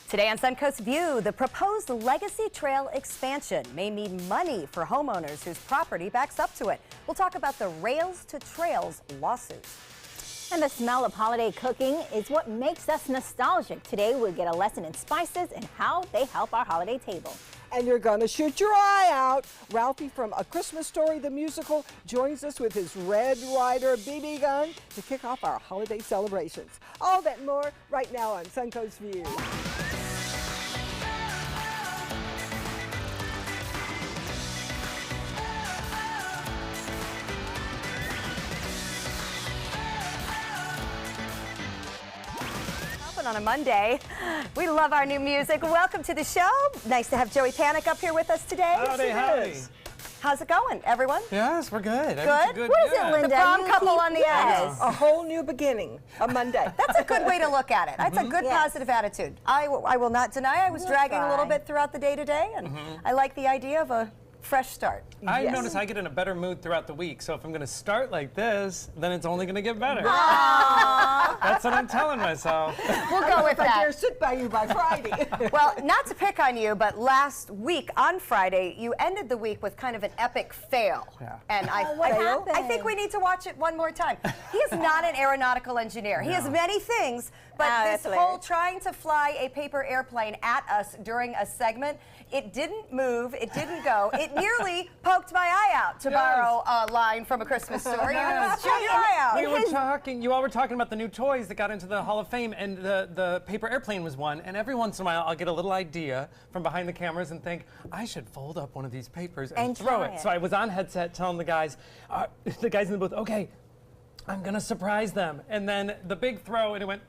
Today on Suncoast View, the proposed Legacy Trail expansion may mean money for homeowners whose property backs up to it. We'll talk about the Rails to Trails lawsuit. And the smell of holiday cooking is what makes us nostalgic. Today we'll get a lesson in spices and how they help our holiday table. And you're going to shoot your eye out. Ralphie from A Christmas Story, the musical, joins us with his Red Ryder BB gun to kick off our holiday celebrations. All that and more right now on Suncoast View. On a Monday. We love our new music. Welcome to the show. Nice to have Joey Panic up here with us today. Howdy, howdy. How's it going, everyone? Yes, we're good. Good? What is it, Linda? The prom couple on the edge. A whole new beginning, a Monday. That's a good way to look at it. That's a good positive attitude. I will not deny I was dragging a little bit throughout the day today, and I like the idea of a fresh start. I notice I get in a better mood throughout the week, so if I'm going to start like this, then it's only going to get better. That's what I'm telling myself. We'll go with that. I dare sit by you by Friday. Well, not to pick on you, but last week on Friday, you ended the week with kind of an epic fail. Yeah. And I think we need to watch it one more time. He is not an aeronautical engineer. He has many things, but this whole trying to fly a paper airplane at us during a segment, it didn't move, it didn't go. It nearly poked my eye out, to borrow a line from A Christmas Story. Shoot your eye out. We were talking, you all were talking about the new toys that got into the Hall of Fame, and the paper airplane was one, and every once in a while I'll get a little idea from behind the cameras and think, I should fold up one of these papers and throw it. So I was on headset telling the guys in the booth, okay, I'm gonna surprise them. And then the big throw, and it went,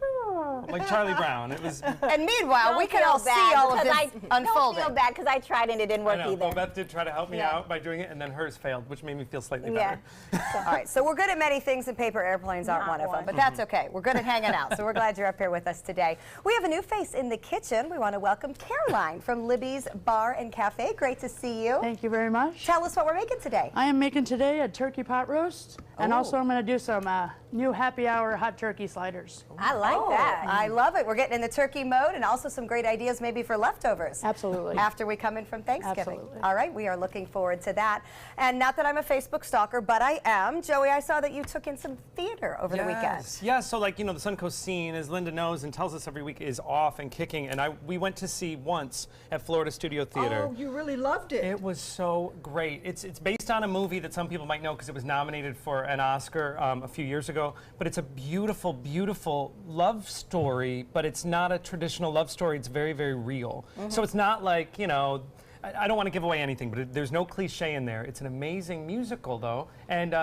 like Charlie Brown. It was. And meanwhile, we could all see all of this unfolding. Don't feel bad because I tried and it didn't work either. Well, Beth did try to help me out by doing it, and then hers failed, which made me feel slightly better. All right, so we're good at many things, and paper airplanes aren't one of them, but that's okay. We're good at hanging out, so we're glad you're up here with us today. We have a new face in the kitchen. We want to welcome Caroline from Libby's Bar and Cafe. Great to see you. Thank you very much. Tell us what we're making today. I am making today a turkey pot roast, and also I'm going to do some new happy hour hot turkey sliders. I like that. I love it. We're getting in the turkey mode, and also some great ideas maybe for leftovers. Absolutely. After we come in from Thanksgiving. Absolutely. All right, we are looking forward to that. And not that I'm a Facebook stalker, but I am. Joey, I saw that you took in some theater over the weekend. Yeah, so like, you know, the Suncoast scene, as Linda knows and tells us every week, is off and kicking, and we went to see once at Florida Studio Theater. Oh, you really loved it. It was so great. It's based on a movie that some people might know because it was nominated for an Oscar a few years ago, but it's a beautiful, beautiful love story, but it's not a traditional love story. It's very, very real. So it's not like, you know, I don't want to give away anything, but there's no cliche in there. It's an amazing musical, though, and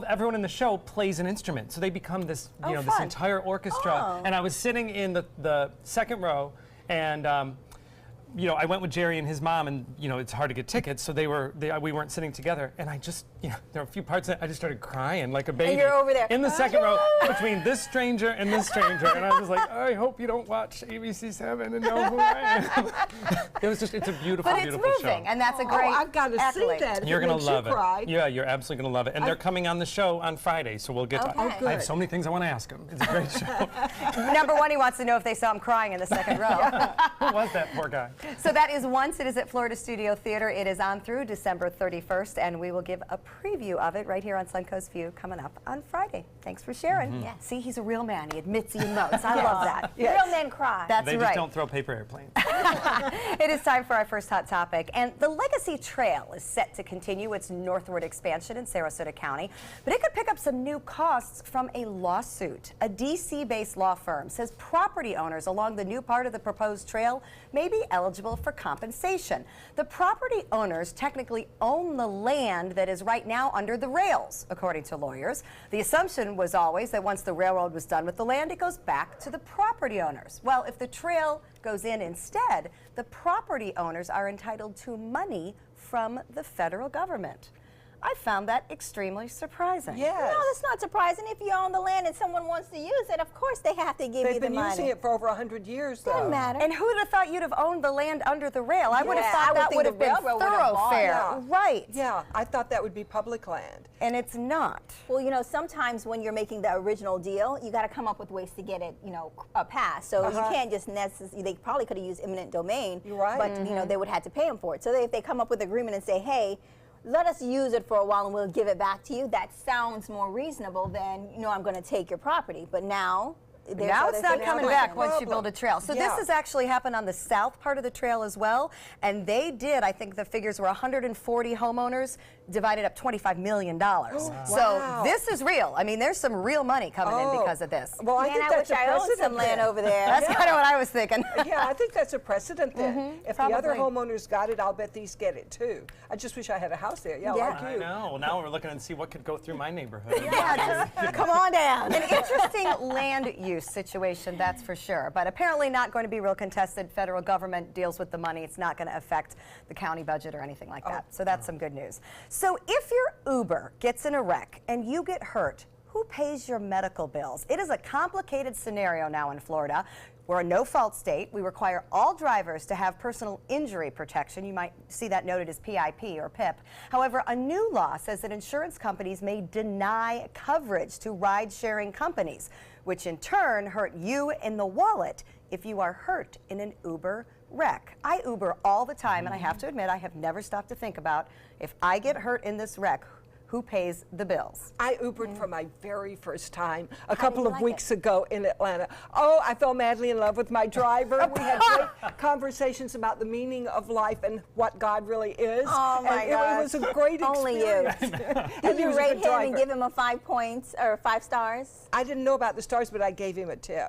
everyone in the show plays an instrument, so they become this, you know, this entire orchestra. And I was sitting in the second row, and you know, I went with Jerry and his mom, and you know, it's hard to get tickets, so we weren't sitting together, and I just, you know, there were a few parts that I just started crying like a baby. And you're over there in the second row between this stranger and this stranger, and I was like, I hope you don't watch ABC7 and know who I am. It's a beautiful, but beautiful it's moving, show. And that's a great I've got to see that. You're gonna love it. Yeah, you're absolutely gonna love it. And they're coming on the show on Friday, so we'll get. I have so many things I want to ask them. It's a great show. Number one, he wants to know if they saw him crying in the second row. Who was that poor guy? So that is once. It is at Florida Studio Theater. It is on through December 31st, and we will give a preview of it right here on Suncoast View coming up on Friday. Thanks for sharing. See, he's a real man. He admits he emotes. I love that. Real men cry. That's They right. just don't throw paper airplanes. It is time for our first hot topic, and the Legacy Trail is set to continue its northward expansion in Sarasota County, but it could pick up some new costs from a lawsuit. A DC-based law firm says property owners along the new part of the proposed trail may be eligible for compensation. The property owners technically own the land that is right now under the rails, according to lawyers. The assumption was always that once the railroad was done with the land, it goes back to the property owners. Well, if the trail goes in instead, the property owners are entitled to money from the federal government. I found that extremely surprising. Yes. No, that's not surprising. If you own the land and someone wants to use it, of course they have to give you They've the been money. using it for over 100 years, though. Doesn't matter. And who would have thought you'd have owned the land under the rail? I would have Yeah, I thought would that think would the have been railroad would have bought thoroughfare. it. Right. Yeah, I thought that would be public land. And it's not. Well, you know, sometimes when you're making the original deal, you got to come up with ways to get it, you know, passed. So you can't just necessarily, they probably could have used eminent domain, You're right. but, you know, they would have to pay them for it. So if they come up with an agreement and say, hey, let us use it for a while and we'll give it back to you, that sounds more reasonable than, you know, I'm going to take your property. But now, Now it's not coming back once you build a trail. So Yeah. this has actually happened on the south part of the trail as well. And they did, I think the figures were 140 homeowners divided up $25 million. So this is real. I mean, there's some real money coming in because of this. Well, I Man, think I that's wish a I owned precedent some land then. over there. That's kind of what I was thinking. Yeah, I think that's a precedent then. If the other probably. homeowners got it, I'll bet these get it too. I just wish I had a house there. Yeah, like I you. know. Well, now we're looking and see what could go through my neighborhood. Come on down. An interesting land use situation, that's for sure. But apparently not going to be real contested. Federal government deals with the money. It's not going to affect the county budget or anything like that. So that's some good news. So if your Uber gets in a wreck and you get hurt, who pays your medical bills? It is a complicated scenario now in Florida. We're a no-fault state. We require all drivers to have personal injury protection. You might see that noted as PIP or PIP. However, a new law says that insurance companies may deny coverage to ride-sharing companies, which in turn hurt you in the wallet if you are hurt in an Uber wreck. I Uber all the time, and I have to admit, I have never stopped to think about if I get hurt in this wreck, who pays the bills? I Ubered for my very first time a did couple you of like weeks ago in Atlanta. Oh, I fell madly in love with my driver. We had great conversations about the meaning of life and what God really is. Oh, my and gosh. it was a great Only you. experience. Did And he you was a rate good him driver. and give him a 5 points or 5 stars? I didn't know about the stars, but I gave him a tip.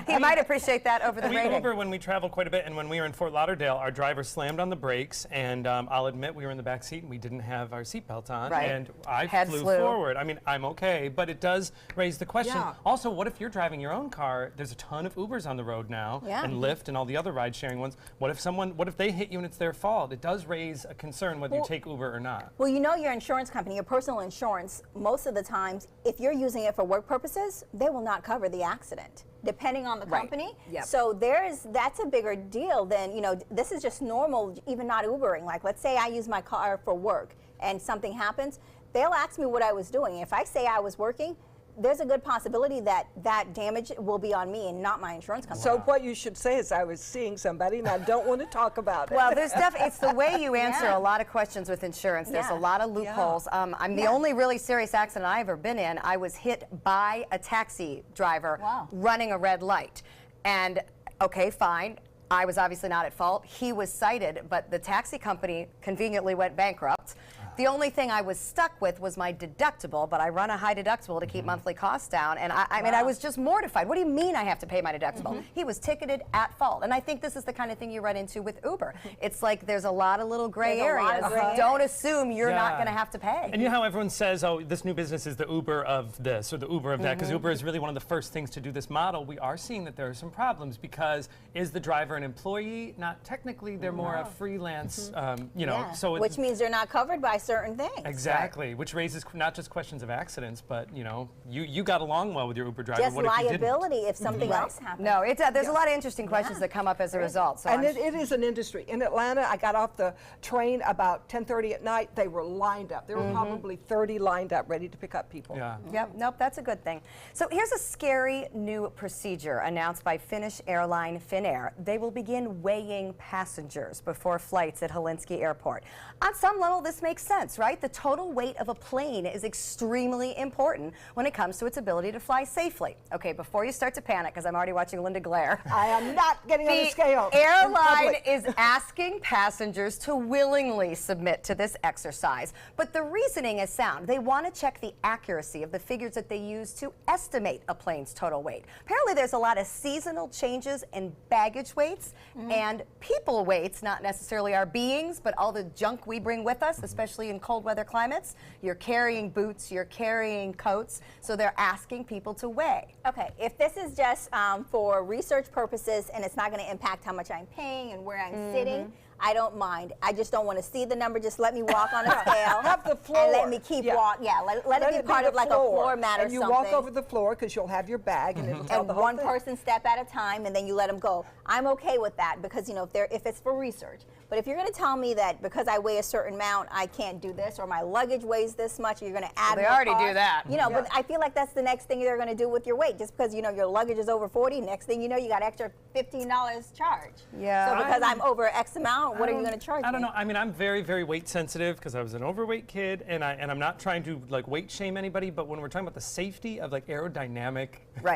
He might appreciate that over the We rating. Uber when we travel quite a bit, and when we were in Fort Lauderdale, our driver slammed on the brakes, and I'll admit we were in the back seat and we didn't have our seatbelt on, Right. and I Head flew flew. forward. I mean, I'm okay, but it does raise the question. Yeah. Also, what if you're driving your own car? There's a ton of Ubers on the road now, Yeah. and Lyft and all the other ride-sharing ones. What if they hit you and it's their fault? It does raise a concern whether you take Uber or not. Well, you know your insurance company, your personal insurance, most of the times, if you're using it for work purposes, they will not cover the accident, depending on the company. Yep. So that's a bigger deal than, you know, this is just normal, even not Ubering. Like, let's say I use my car for work and something happens, they'll ask me what I was doing. If I say I was working, there's a good possibility that that damage will be on me and not my insurance company. So what you should say is I was seeing somebody and I don't want to talk about it. Well, there's definitely, it's the way you answer Yeah. a lot of questions with insurance. There's a Yeah. lot of loopholes. I'm the only really serious accident I've ever been in. I was hit by a taxi driver Wow. running a red light. And okay, fine. I was obviously not at fault. He was cited, but the taxi company conveniently went bankrupt. The only thing I was stuck with was my deductible, but I run a high deductible to keep monthly costs down. And I mean, I was just mortified. What do you mean I have to pay my deductible? He was ticketed at fault. And I think this is the kind of thing you run into with Uber. It's like there's a lot of little gray There's a lot areas. of gray Don't assume you're not Yeah. going to have to pay. And you know how everyone says, oh, this new business is the Uber of this or the Uber of that, because Uber is really one of the first things to do this model. We are seeing that there are some problems because is the driver an employee? Not technically, they're more a freelance, you know. Yeah. So Which means they're not covered by certain things. Exactly, which raises not just questions of accidents, but you know, you got along well with your Uber driver. Just What if you didn't? liability if something else happens. No, there's a lot of interesting questions that come up as a result. So And I'm it is an industry. In Atlanta, I got off the train about 10:30 at night. They were lined up. There were probably 30 lined up ready to pick up people. Yeah. Yep, nope, that's a good thing. So here's a scary new procedure announced by Finnish airline Finnair. They will begin weighing passengers before flights at Helsinki Airport. On some level, this makes sense, right? The total weight of a plane is extremely important when it comes to its ability to fly safely. Okay, before you start to panic, because I'm already watching Linda glare. I am not getting on the The scale. in airline public. is asking passengers to willingly submit to this exercise, but the reasoning is sound. They want to check the accuracy of the figures that they use to estimate a plane's total weight. Apparently there's a lot of seasonal changes in baggage weights and people weights, not necessarily our beings, but all the junk we bring with us, especially in cold weather climates. You're carrying boots, you're carrying coats, so they're asking people to weigh. Okay, if this is just for research purposes and it's not going to impact how much I'm paying and where I'm sitting, I don't mind. I just don't want to see the number. Just let me walk on a scale. Have the floor. And let me keep walk. Yeah, let it be part of like a floor mat or and you something. walk over the floor because you'll have your bag and it'll tell And the whole one thing. person step at a time, and then you let them go. I'm okay with that because, you know, if it's for research. But if you're going to tell me that because I weigh a certain amount, I can't do this, or my luggage weighs this much, you're going to add They more already do cost. that. You know, but I feel like that's the next thing they're going to do with your weight. Just because, you know, your luggage is over 40, next thing you know, you got extra $15 charge. Yeah. So because I'm over X amount, what are you going to charge me? I don't know. I mean, I'm very, very weight sensitive because I was an overweight kid, and I'm not trying to like weight shame anybody. But when we're talking about the safety of like aerodynamic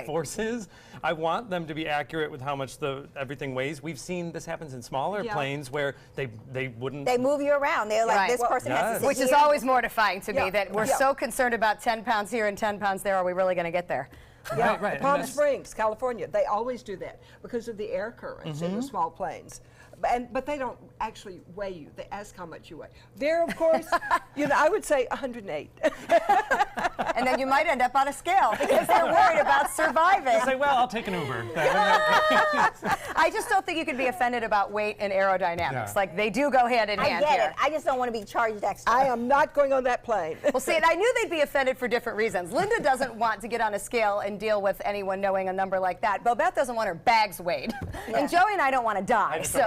forces, I want them to be accurate with how much everything weighs. We've seen this happens in smaller planes where they wouldn't. They move you around. They're like, Right. this person has to sit Which is here. always mortifying to me Yeah. that we're Yeah. so concerned about 10 pounds here and 10 pounds there. Are we really going to get there? Yeah, Right, right. Palm And Springs, California, they always do that because of the air currents in the small planes. But they don't actually weigh you. They ask how much you weigh. There, of course, you know, I would say 108. And then you might end up on a scale because they're worried about surviving. Say, well, I'll take an Uber. I just don't think you can be offended about weight and aerodynamics. Yeah. Like, they do go hand in I hand get here. it. I just don't want to be charged extra. I am not going on that plane. Well, see, and I knew they'd be offended for different reasons. Linda doesn't want to get on a scale and deal with anyone knowing a number like that. Bobette doesn't want her bags weighed. And Joey and I don't want to die. So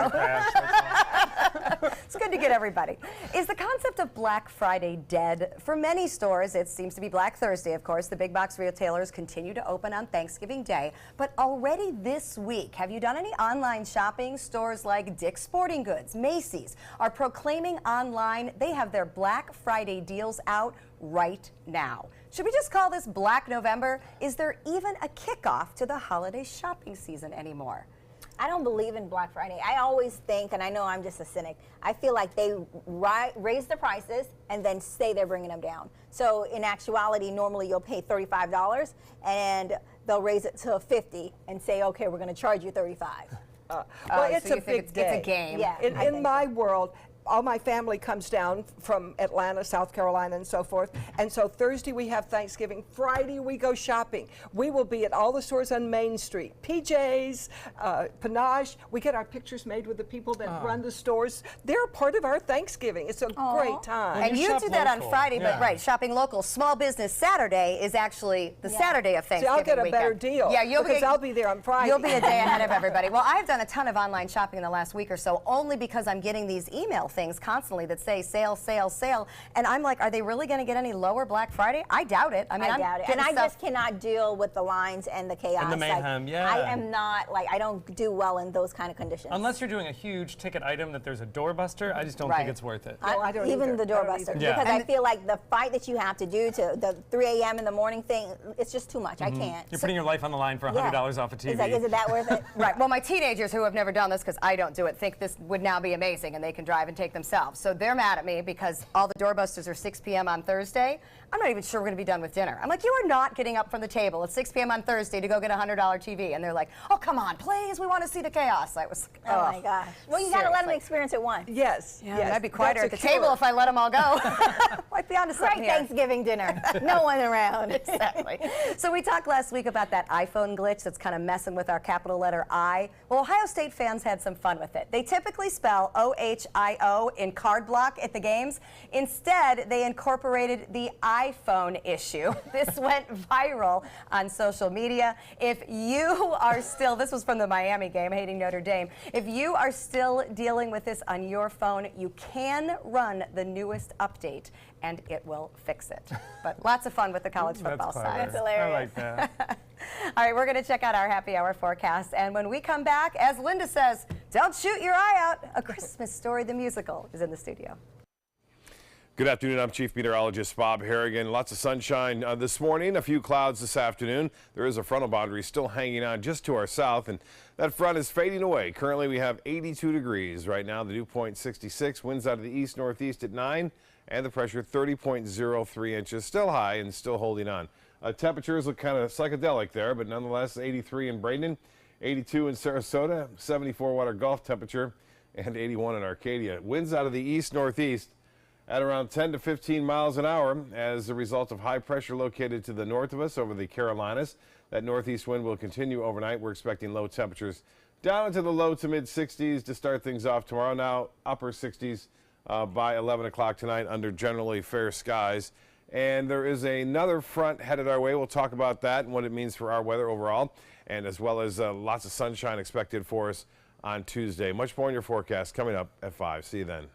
it's good to get everybody. Is the concept of Black Friday dead? For many stores, it seems to be Black Thursday, of course. The big box retailers continue to open on Thanksgiving Day. But already this week, have you done any online shopping? Stores like Dick's Sporting Goods, Macy's are proclaiming online they have their Black Friday deals out right now. Should we just call this Black November? Is there even a kickoff to the holiday shopping season anymore? I don't believe in Black Friday. I always think, and I know I'm just a cynic, I feel like they raise the prices and then say they're bringing them down. So in actuality, normally you'll pay $35 and they'll raise it to $50 and say, okay, we're going to charge you $35. Well, it's so a you think big it's day. a game. Yeah. In my world, all my family comes down from Atlanta, South Carolina, and so forth. And so Thursday we have Thanksgiving. Friday we go shopping. We will be at all the stores on Main Street. PJ's, Panache. We get our pictures made with the people that run the stores. They're part of our Thanksgiving. It's a great time. And you shop do that on local. Friday, but Yeah. right, shopping local. Small Business Saturday is actually the Saturday of See, Thanksgiving I'll get a better weekend. deal. Yeah, because I'll be there on Friday. You'll be a day ahead of everybody. Well, I've done a ton of online shopping in the last week or so, only because I'm getting these email things constantly that say sale, sale, sale, and I'm like, are they really going to get any lower Black Friday? I doubt it. I mean, I I'm doubt it. getting And I stuff- just cannot deal with the lines and the chaos. And the mayhem, yeah. I am not, like, I don't do well in those kind of conditions. Unless you're doing a huge ticket item that there's a doorbuster, I just don't Right. think it's worth it. No, I don't Even either. the I don't doorbuster. either. Yeah. Because And I feel like the fight that you have to do to the 3 a.m. in the morning thing, it's just too much. I can't. You're putting your life on the line for $100 off a TV. Is it that worth it? Right. Well, my teenagers who have never done this, because I don't do it, think this would now be amazing and they can drive and take themselves. So they're mad at me because all the doorbusters are 6 p.m. on Thursday. I'm not even sure we're going to be done with dinner. I'm like, you are not getting up from the table at 6 p.m. on Thursday to go get a $100 TV. And they're like, oh, come on, please, we want to see the chaos. I was like, Oh my gosh. Well, you got to let them seriously. experience it once. Yes. Yeah, yes. I'd be quieter at That's the a table cure. if I let them all go. Might be onto something Great here. Thanksgiving dinner. No one around. Exactly. So we talked last week about that iPhone glitch that's kind of messing with our capital letter I. Well, Ohio State fans had some fun with it. They typically spell OHIO in card block at the games. Instead, they incorporated the iPhone issue. This went viral on social media. If you are still, this was from the Miami game, hating Notre Dame. If you are still dealing with this on your phone, you can run the newest update and it will fix it. But lots of fun with the college football That's clever. side. That's hilarious. I like that. All right, we're going to check out our happy hour forecast. And when we come back, as Linda says, don't shoot your eye out. A Christmas Story, the musical, is in the studio. Good afternoon. I'm Chief Meteorologist Bob Harrigan. Lots of sunshine this morning, a few clouds this afternoon. There is a frontal boundary still hanging on just to our south, and that front is fading away. Currently, we have 82 degrees right now. The dew point 66, winds out of the east-northeast at 9, and the pressure 30.03 inches. Still high and still holding on. Temperatures look kind of psychedelic there, but nonetheless, 83 in Bradenton, 82 in Sarasota, 74 water Gulf temperature, and 81 in Arcadia. Winds out of the east-northeast at around 10 to 15 miles an hour as a result of high pressure located to the north of us over the Carolinas. That northeast wind will continue overnight. We're expecting low temperatures Down into the low to mid 60s to start things off tomorrow. Now upper 60s by 11 o'clock tonight under generally fair skies. And there is another front headed our way. We'll talk about that and what it means for our weather overall, and as well as lots of sunshine expected for us on Tuesday. Much more in your forecast coming up at 5. See you then.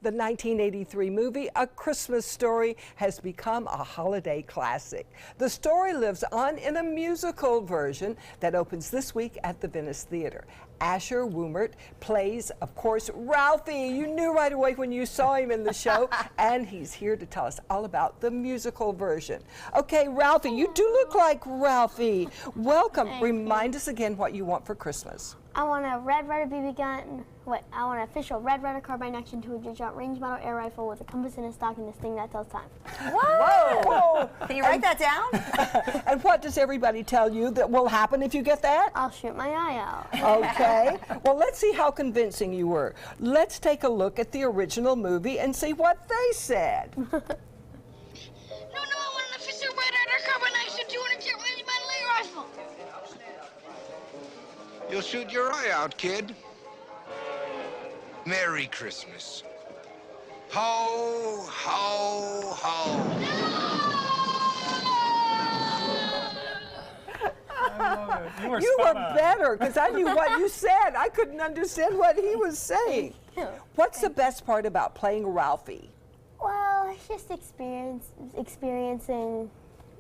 The 1983 movie, A Christmas Story, has become a holiday classic. The story lives on in a musical version that opens this week at the Venice Theater. Asher Woomert plays, of course, Ralphie. You knew right away when you saw him in the show, and he's here to tell us all about the musical version. Okay, Ralphie, you do look like Ralphie. Welcome. Remind us again what you want for Christmas. I want a Red Ryder BB gun. I want an official Red Ryder carbine action 200-shot range model air rifle with a compass and a stock and this thing that tells time. Whoa! Can you write that down? And what does everybody tell you that will happen if you get that? I'll shoot my eye out. Okay. Well, let's see how convincing you were. Let's take a look at the original movie and see what they said. No, I want an official Red Ryder carbine action 200-shot range model air rifle. You'll shoot your eye out, kid. Merry Christmas. Ho, ho, ho. You were better because I knew what you said. I couldn't understand what he was saying. What's the best part about playing Ralphie? Well, it's just experiencing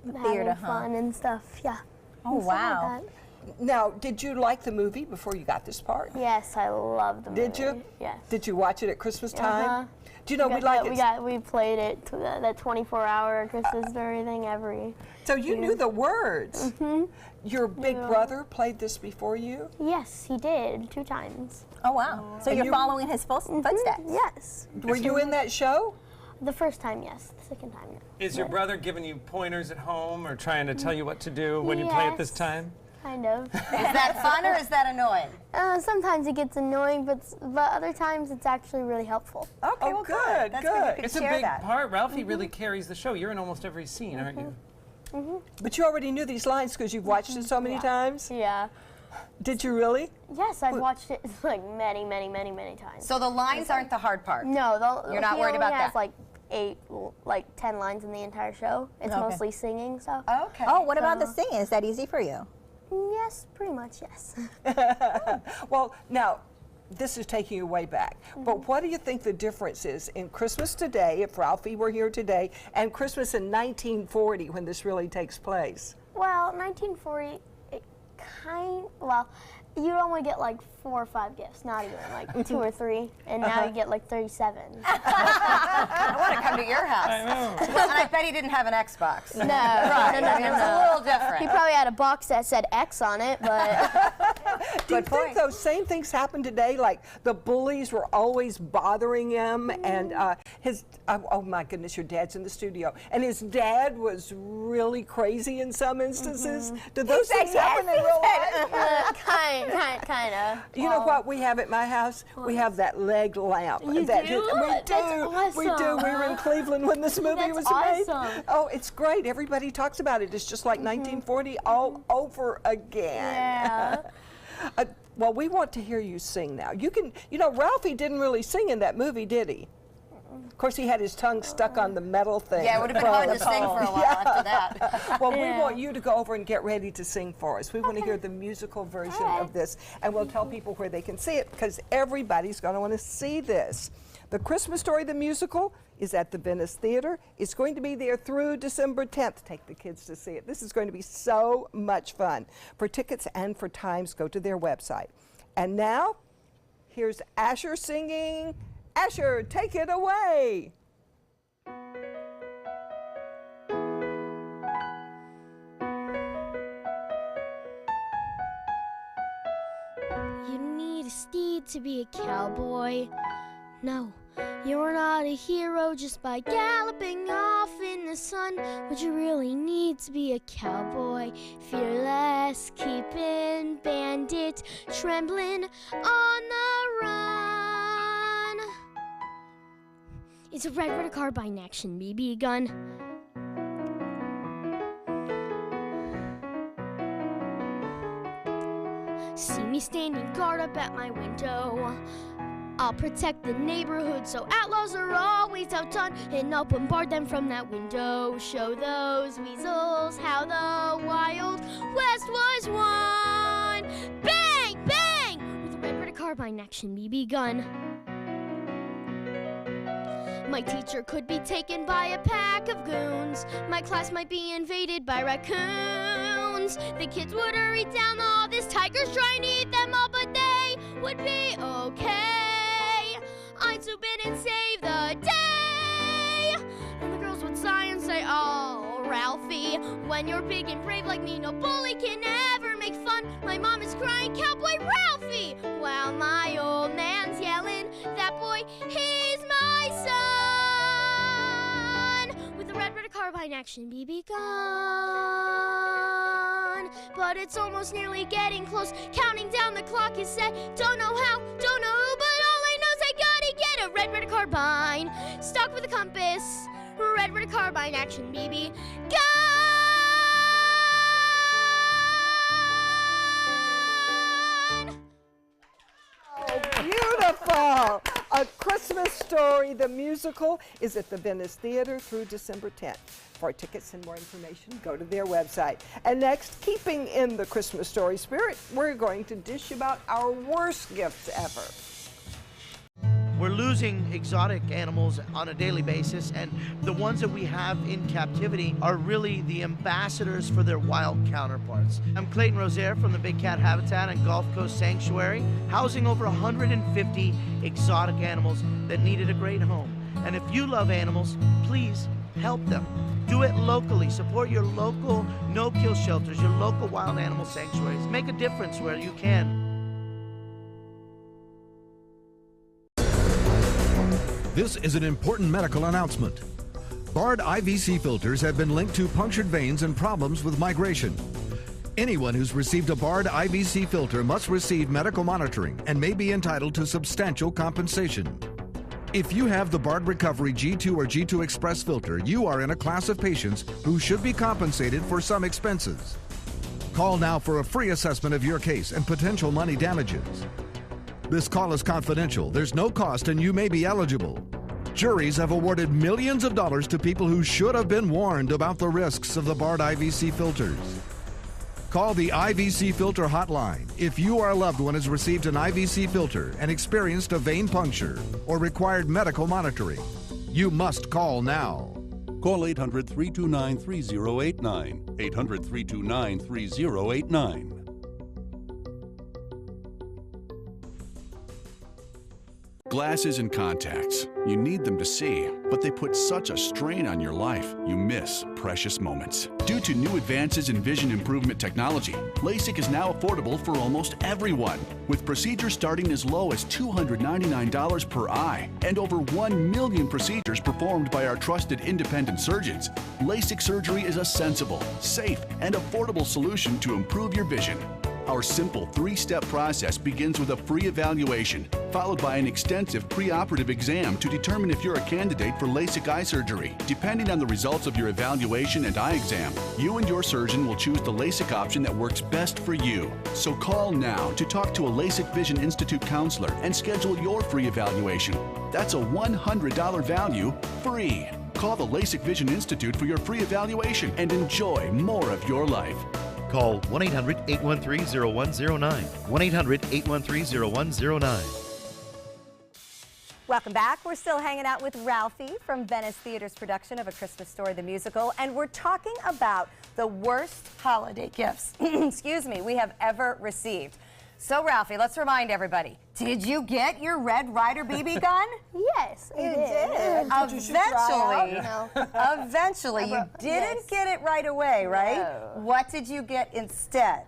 theater, having fun and stuff. Yeah. Oh, And stuff like wow. that. Now, did you like the movie before you got this part? Yes, I love the movie. Did you? Yes. Did you watch it at Christmas time? Uh-huh. Do you know we like it? We played it that 24-hour Christmas story thing every. So you knew the words. Mm-hmm. Your big brother played this before you? Yes, he did 2 times. Oh, wow. So you're following his footsteps? Yes. Were you in that show? The first time, yes. The second time, no. Is your brother giving you pointers at home or trying to tell you what to do when you play it this Yes. time? Kind of. Is that fun or is that annoying? Sometimes it gets annoying, but other times it's actually really helpful. Okay, Oh, well, good, That's good. good. You could It's a share big that. part. Ralphie really carries the show. You're in almost every scene, aren't you? But you already knew these lines because you've watched it so many times? Yeah. Did you really? Yes, I've watched it like many times. So the lines aren't the hard part. No, You're not worried about has that? like 10 lines in the entire show. It's mostly singing stuff. Okay. Oh, what about the singing? Is that easy for you? Yes, pretty much, yes. Well, now, this is taking you way back. But what do you think the difference is in Christmas today, if Ralphie were here today, and Christmas in 1940 when this really takes place? Well, 1940, you'd only get like 4 or 5 gifts, not even like 2 or 3, and now you get like 37. I want to come to your house. I know. Well, and I bet he didn't have an Xbox. No, Right. no, I mean, it's a little different. He probably had a box that said X on it, but Do you Good think point. those same things happen today? Like the bullies were always bothering him, and oh my goodness, your dad's in the studio, and his dad was really crazy in some instances. Do those things happen in real life? kind of. You know what we have at my house? We have that leg lamp. You that do? we That's do. We do. awesome. We were in Cleveland when this movie That's was made. awesome. Oh, it's great. Everybody talks about it. It's just like 1940 all over again. Yeah. Well, we want to hear you sing now. You can, Ralphie didn't really sing in that movie, did he? Of course, he had his tongue stuck on the metal thing. Yeah, it would have been hard to sing for a while after that. Well, we want you to go over and get ready to sing for us. We want to hear the musical version of this, and we'll tell people where they can see it because everybody's going to want to see this. The Christmas Story, the musical, is at the Venice Theater. It's going to be there through December 10th. Take the kids to see it. This is going to be so much fun. For tickets and for times, go to their website. And now, here's Asher singing. Asher, take it away. You need a steed to be a cowboy. No, you're not a hero just by galloping off in the sun. What you really need to be a cowboy, fearless, keeping bandit, trembling on the run. It's a Red Ryder carbine action BB gun. see me standing guard up at my window. I'll protect the neighborhood so outlaws are always outdone, and I'll bombard them from that window. Show those weasels how the Wild West was won. Bang, bang, with a red carbine action BB gun. My teacher could be taken by a pack of goons. My class might be invaded by raccoons. The kids would hurry down all this, tigers trying to eat them all, but they would be okay. I'd swoop in and save the day. And the girls would sigh and say, oh, Ralphie, when you're big and brave like me, no bully can ever make fun. My mom is crying, Cowboy Ralphie, while my old man's yelling, that boy, he's my son. With a red carbine action BB gun. But it's almost nearly getting close. Counting down, the clock is set. Don't know how, don't know who, but all I know is I gotta get a red carbine. Stuck with a compass. Red carbine action BB gun. Oh, beautiful! A Christmas Story, the musical, is at the Venice Theater through December 10th. For tickets and more information, go to their website. And next, keeping in the Christmas Story spirit, we're going to dish about our worst gifts ever. We're losing exotic animals on a daily basis, and the ones that we have in captivity are really the ambassadors for their wild counterparts. I'm Clayton Rozier from the Big Cat Habitat and Gulf Coast Sanctuary, housing over 150 exotic animals that needed a great home. And if you love animals, please help them. Do it locally. Support your local no-kill shelters, your local wild animal sanctuaries. Make a difference where you can. This is an important medical announcement. Bard IVC filters have been linked to punctured veins and problems with migration. Anyone who's received a Bard IVC filter must receive medical monitoring and may be entitled to substantial compensation. If you have the Bard Recovery G2 or G2 Express filter, you are in a class of patients who should be compensated for some expenses. Call now for a free assessment of your case and potential money damages. This call is confidential. There's no cost and you may be eligible. Juries have awarded millions of dollars to people who should have been warned about the risks of the Bard IVC filters. Call the IVC Filter Hotline if you or a loved one has received an IVC filter and experienced a vein puncture or required medical monitoring. You must call now. Call 800-329-3089. 800-329-3089. Glasses and contacts. You need them to see, but they put such a strain on your life, you miss precious moments. Due to new advances in vision improvement technology, LASIK is now affordable for almost everyone, with procedures starting as low as $299 per eye and over 1 million procedures performed by our trusted independent surgeons. LASIK surgery is a sensible, safe, and affordable solution to improve your vision. Our simple 3-step process begins with a free evaluation, followed by an extensive preoperative exam to determine if you're a candidate for LASIK eye surgery. Depending on the results of your evaluation and eye exam, you and your surgeon will choose the LASIK option that works best for you. So call now to talk to a LASIK Vision Institute counselor and schedule your free evaluation. That's a $100 value, free. Call the LASIK Vision Institute for your free evaluation and enjoy more of your life. Call 1-800-813-0109. 1-800-813-0109. Welcome back. We're still hanging out with Ralphie from Venice Theater's production of A Christmas Story, the musical, and we're talking about the worst holiday gifts, excuse me, we have ever received. So, Ralphie, let's remind everybody, did you get your Red Ryder BB gun? Yes, I did. Eventually, you didn't get it right away, right? No. What did you get instead?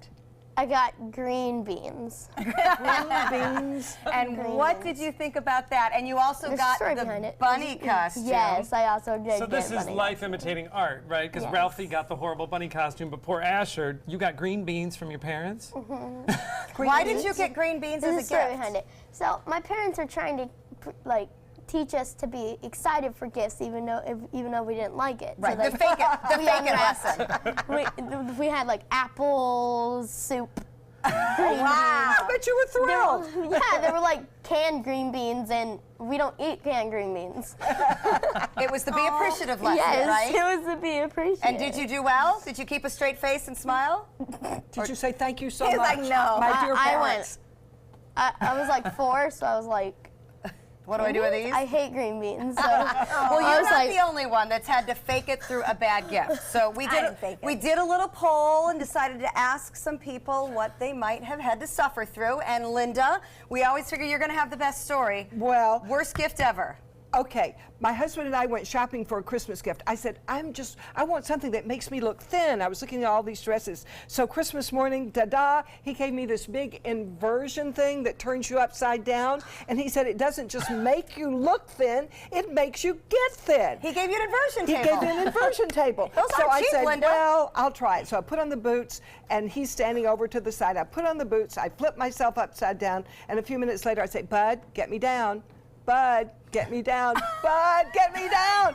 I got green beans. Green beans. And what did you think about that? And you also got the bunny costume. Yes, I also did. So this is life imitating art, right? Because Ralphie got the horrible bunny costume, but poor Asher, you got green beans from your parents? Why did you get green beans as a gift? There's a story behind it. So my parents are trying to teach us to be excited for gifts, even though we didn't like it. Right, So the fake it lesson. we had like apple soup Wow. I bet you were thrilled. Yeah, they were like canned green beans, and we don't eat canned green beans. It was the be appreciative lesson, Yes, right? it was the be appreciative. And did you do well? Did you keep a straight face and smile? Did you say thank you so He's much? like, no. My dear I parents. I was like 4, so I was like, What do I do with these? I hate green beans. So Well, I you're was not like, the only one that's had to fake it through a bad gift. So we didn't fake it. we did a little poll and decided to ask some people what they might have had to suffer through. And Linda, we always figure you're going to have the best story. Well, Worst gift ever. okay, my husband and I went shopping for a Christmas gift. I said, I want something that makes me look thin. I was looking at all these dresses. So Christmas morning, da-da, he gave me this big inversion thing that turns you upside down. And he said it doesn't just make you look thin, it makes you get thin. He gave you an inversion table. He gave me an inversion table. Those So aren't I cheap, said, Linda. well, I'll try it. So I put on the boots, and he's standing over to the side. I put on the boots, I flip myself upside down, and a few minutes later I say, Bud, get me down. Bud, get me down. Bud, get me down.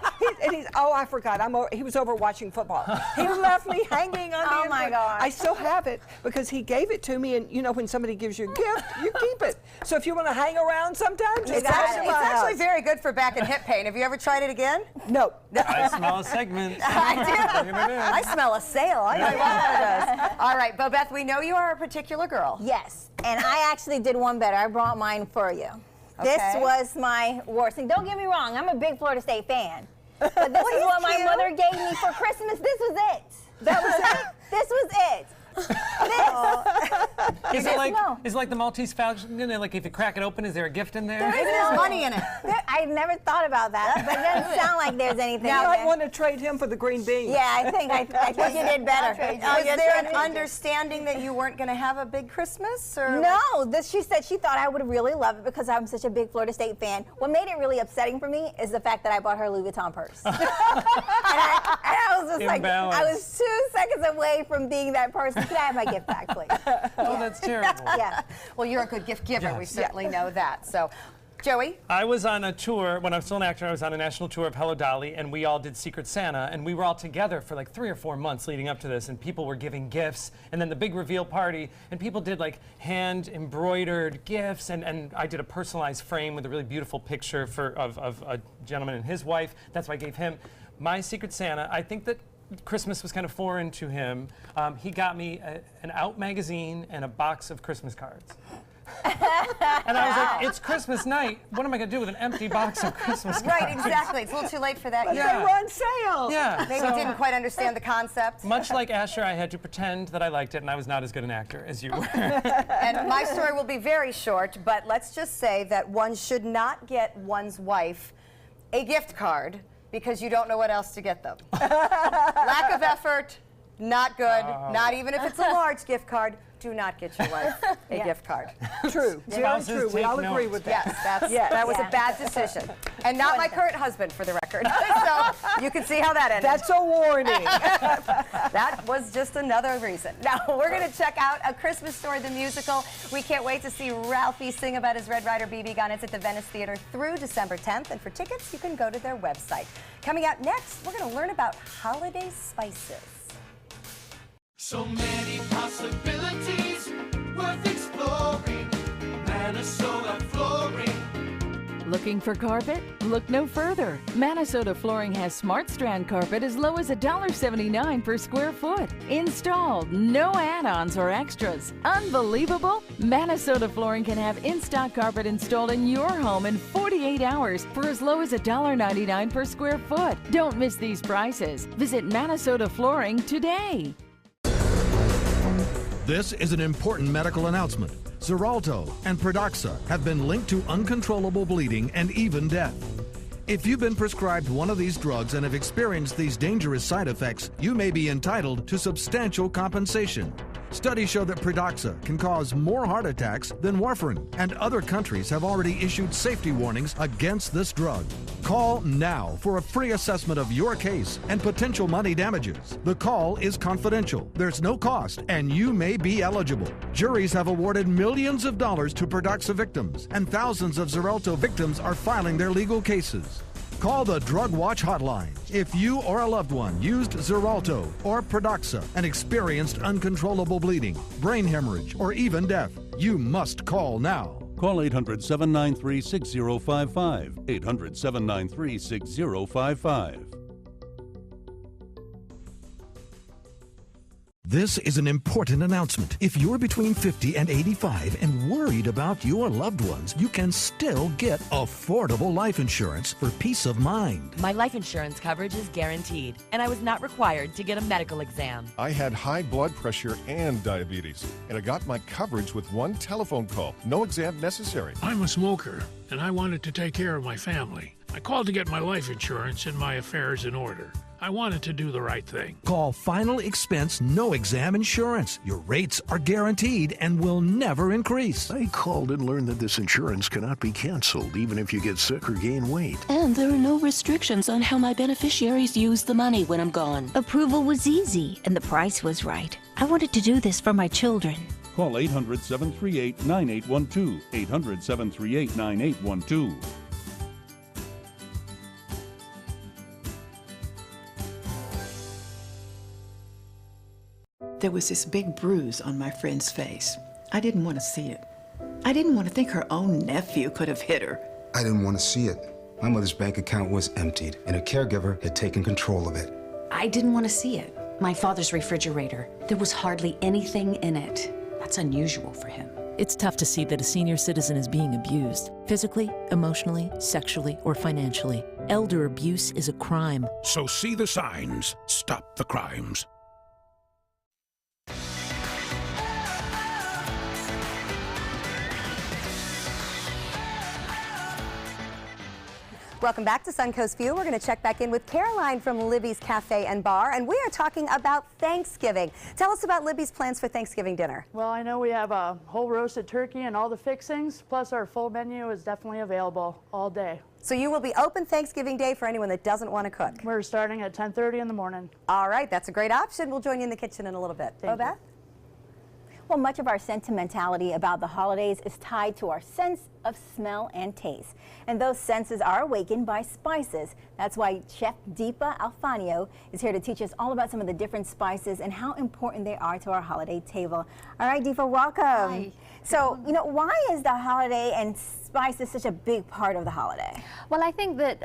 Oh, I forgot. He was over watching football. He left me hanging on the Oh, my inversion. gosh. I still have it because he gave it to me, and you know when somebody gives you a gift, you keep it. So if you want to hang around sometimes, It's come to actually, my house. very good for back and hip pain. Have you ever tried it again? No. I smell a segment. I do. Bringing it in. I smell a sale. I know what that does. All right, Bobeth, we know you are a particular girl. Yes, and I actually did one better. I brought mine for you. This Okay. was my worst thing. Don't get me wrong, I'm a big Florida State fan. But this Well, is he's what my cute. mother gave me for Christmas. This was it. That was it. This was it. Is it like no. is it like the Maltese Falcon? Like if you crack it open, is there a gift in there? Maybe there's money in it. I never thought about that, but it doesn't sound like there's anything You in might there. want to trade him for the green bean. Yeah, I think you did better. Was there an understanding that you weren't going to have a big Christmas? Or No, she said she thought I would really love it because I'm such a big Florida State fan. What made it really upsetting for me is the fact that I bought her a Louis Vuitton purse. and I was just like, I was 2 seconds away from being that person. Could I have my gift back, please? Oh, that's terrible. Yeah. Well, you're a good gift giver. We certainly know that. So, Joey? I was on a tour, when I was still an actor, I was on a national tour of Hello Dolly, and we all did Secret Santa, and we were all together for like 3 or 4 months leading up to this, and people were giving gifts, and then the big reveal party, and people did like hand-embroidered gifts, and I did a personalized frame with a really beautiful picture of a gentleman and his wife. That's why I gave him my Secret Santa. I think that Christmas was kind of foreign to him. He got me an Out magazine and a box of Christmas cards. And I was like, it's Christmas night. What am I going to do with an empty box of Christmas cards? Right, exactly. It's a little too late for that. They were on sale. Yeah. Maybe so, didn't quite understand the concept. much like Asher, I had to pretend that I liked it, and I was not as good an actor as you were. And my story will be very short, but let's just say that one should not get one's wife a gift card because you don't know what else to get them. Lack of effort, not good. Not even if it's a large gift card. Do not get your wife a gift card. True. Very Spouses true. We take all agree note. with that. Yes, that was a bad decision. And not my current husband, for the record. So you can see how that ended. That's a warning. That was just another reason. Now, we're going to check out A Christmas Story, the musical. We can't wait to see Ralphie sing about his Red Ryder BB gun. It's at the Venice Theater through December 10th. And for tickets, you can go to their website. Coming out next, we're going to learn about holiday spices. So many possibilities worth exploring. Minnesota Flooring. Looking for carpet? Look no further. Minnesota Flooring has Smart Strand carpet as low as $1.79 per square foot. Installed, no add-ons or extras. Unbelievable? Minnesota Flooring can have in-stock carpet installed in your home in 48 hours for as low as $1.99 per square foot. Don't miss these prices. Visit Minnesota Flooring today. This is an important medical announcement. Xarelto and Pradaxa have been linked to uncontrollable bleeding and even death. If you've been prescribed one of these drugs and have experienced these dangerous side effects, you may be entitled to substantial compensation. Studies show that Pradaxa can cause more heart attacks than warfarin, and other countries have already issued safety warnings against this drug. Call now for a free assessment of your case and potential money damages. The call is confidential, there's no cost, and you may be eligible. Juries have awarded millions of dollars to Pradaxa victims, and thousands of Xarelto victims are filing their legal cases. Call the Drug Watch hotline. If you or a loved one used Xarelto or Pradaxa and experienced uncontrollable bleeding, brain hemorrhage, or even death, you must call now. Call 800-793-6055. 800-793-6055. This is an important announcement. If you're between 50 and 85 and worried about your loved ones, you can still get affordable life insurance for peace of mind. My life insurance coverage is guaranteed, and I was not required to get a medical exam. I had high blood pressure and diabetes, and I got my coverage with one telephone call. No exam necessary. I'm a smoker, and I wanted to take care of my family. I called to get my life insurance and my affairs in order. I wanted to do the right thing. Call Final Expense No Exam Insurance. Your rates are guaranteed and will never increase. I called and learned that this insurance cannot be canceled even if you get sick or gain weight. And there are no restrictions on how my beneficiaries use the money when I'm gone. Approval was easy and the price was right. I wanted to do this for my children. Call 800-738-9812. 800-738-9812. There was this big bruise on my friend's face. I didn't want to see it. I didn't want to think her own nephew could have hit her. I didn't want to see it. My mother's bank account was emptied, and a caregiver had taken control of it. I didn't want to see it. My father's refrigerator. There was hardly anything in it. That's unusual for him. It's tough to see that a senior citizen is being abused, physically, emotionally, sexually, or financially. Elder abuse is a crime. So see the signs. Stop the crimes. Welcome back to Suncoast View. We're going to check back in with Caroline from Libby's Cafe and Bar, and we are talking about Thanksgiving. Tell us about Libby's plans for Thanksgiving dinner. Well, I know we have a whole roasted turkey and all the fixings, plus our full menu is definitely available all day. So you will be open Thanksgiving Day for anyone that doesn't want to cook? We're starting at 10:30 in the morning. All right, that's a great option. We'll join you in the kitchen in a little bit. Beth? Well, much of our sentimentality about the holidays is tied to our sense of smell and taste. And those senses are awakened by spices. That's why Chef Deepa Alfanio is here to teach us all about some of the different spices and how important they are to our holiday table. All right, Deepa, welcome. Hi. So, why is the holiday and spices such a big part of the holiday? Well, I think that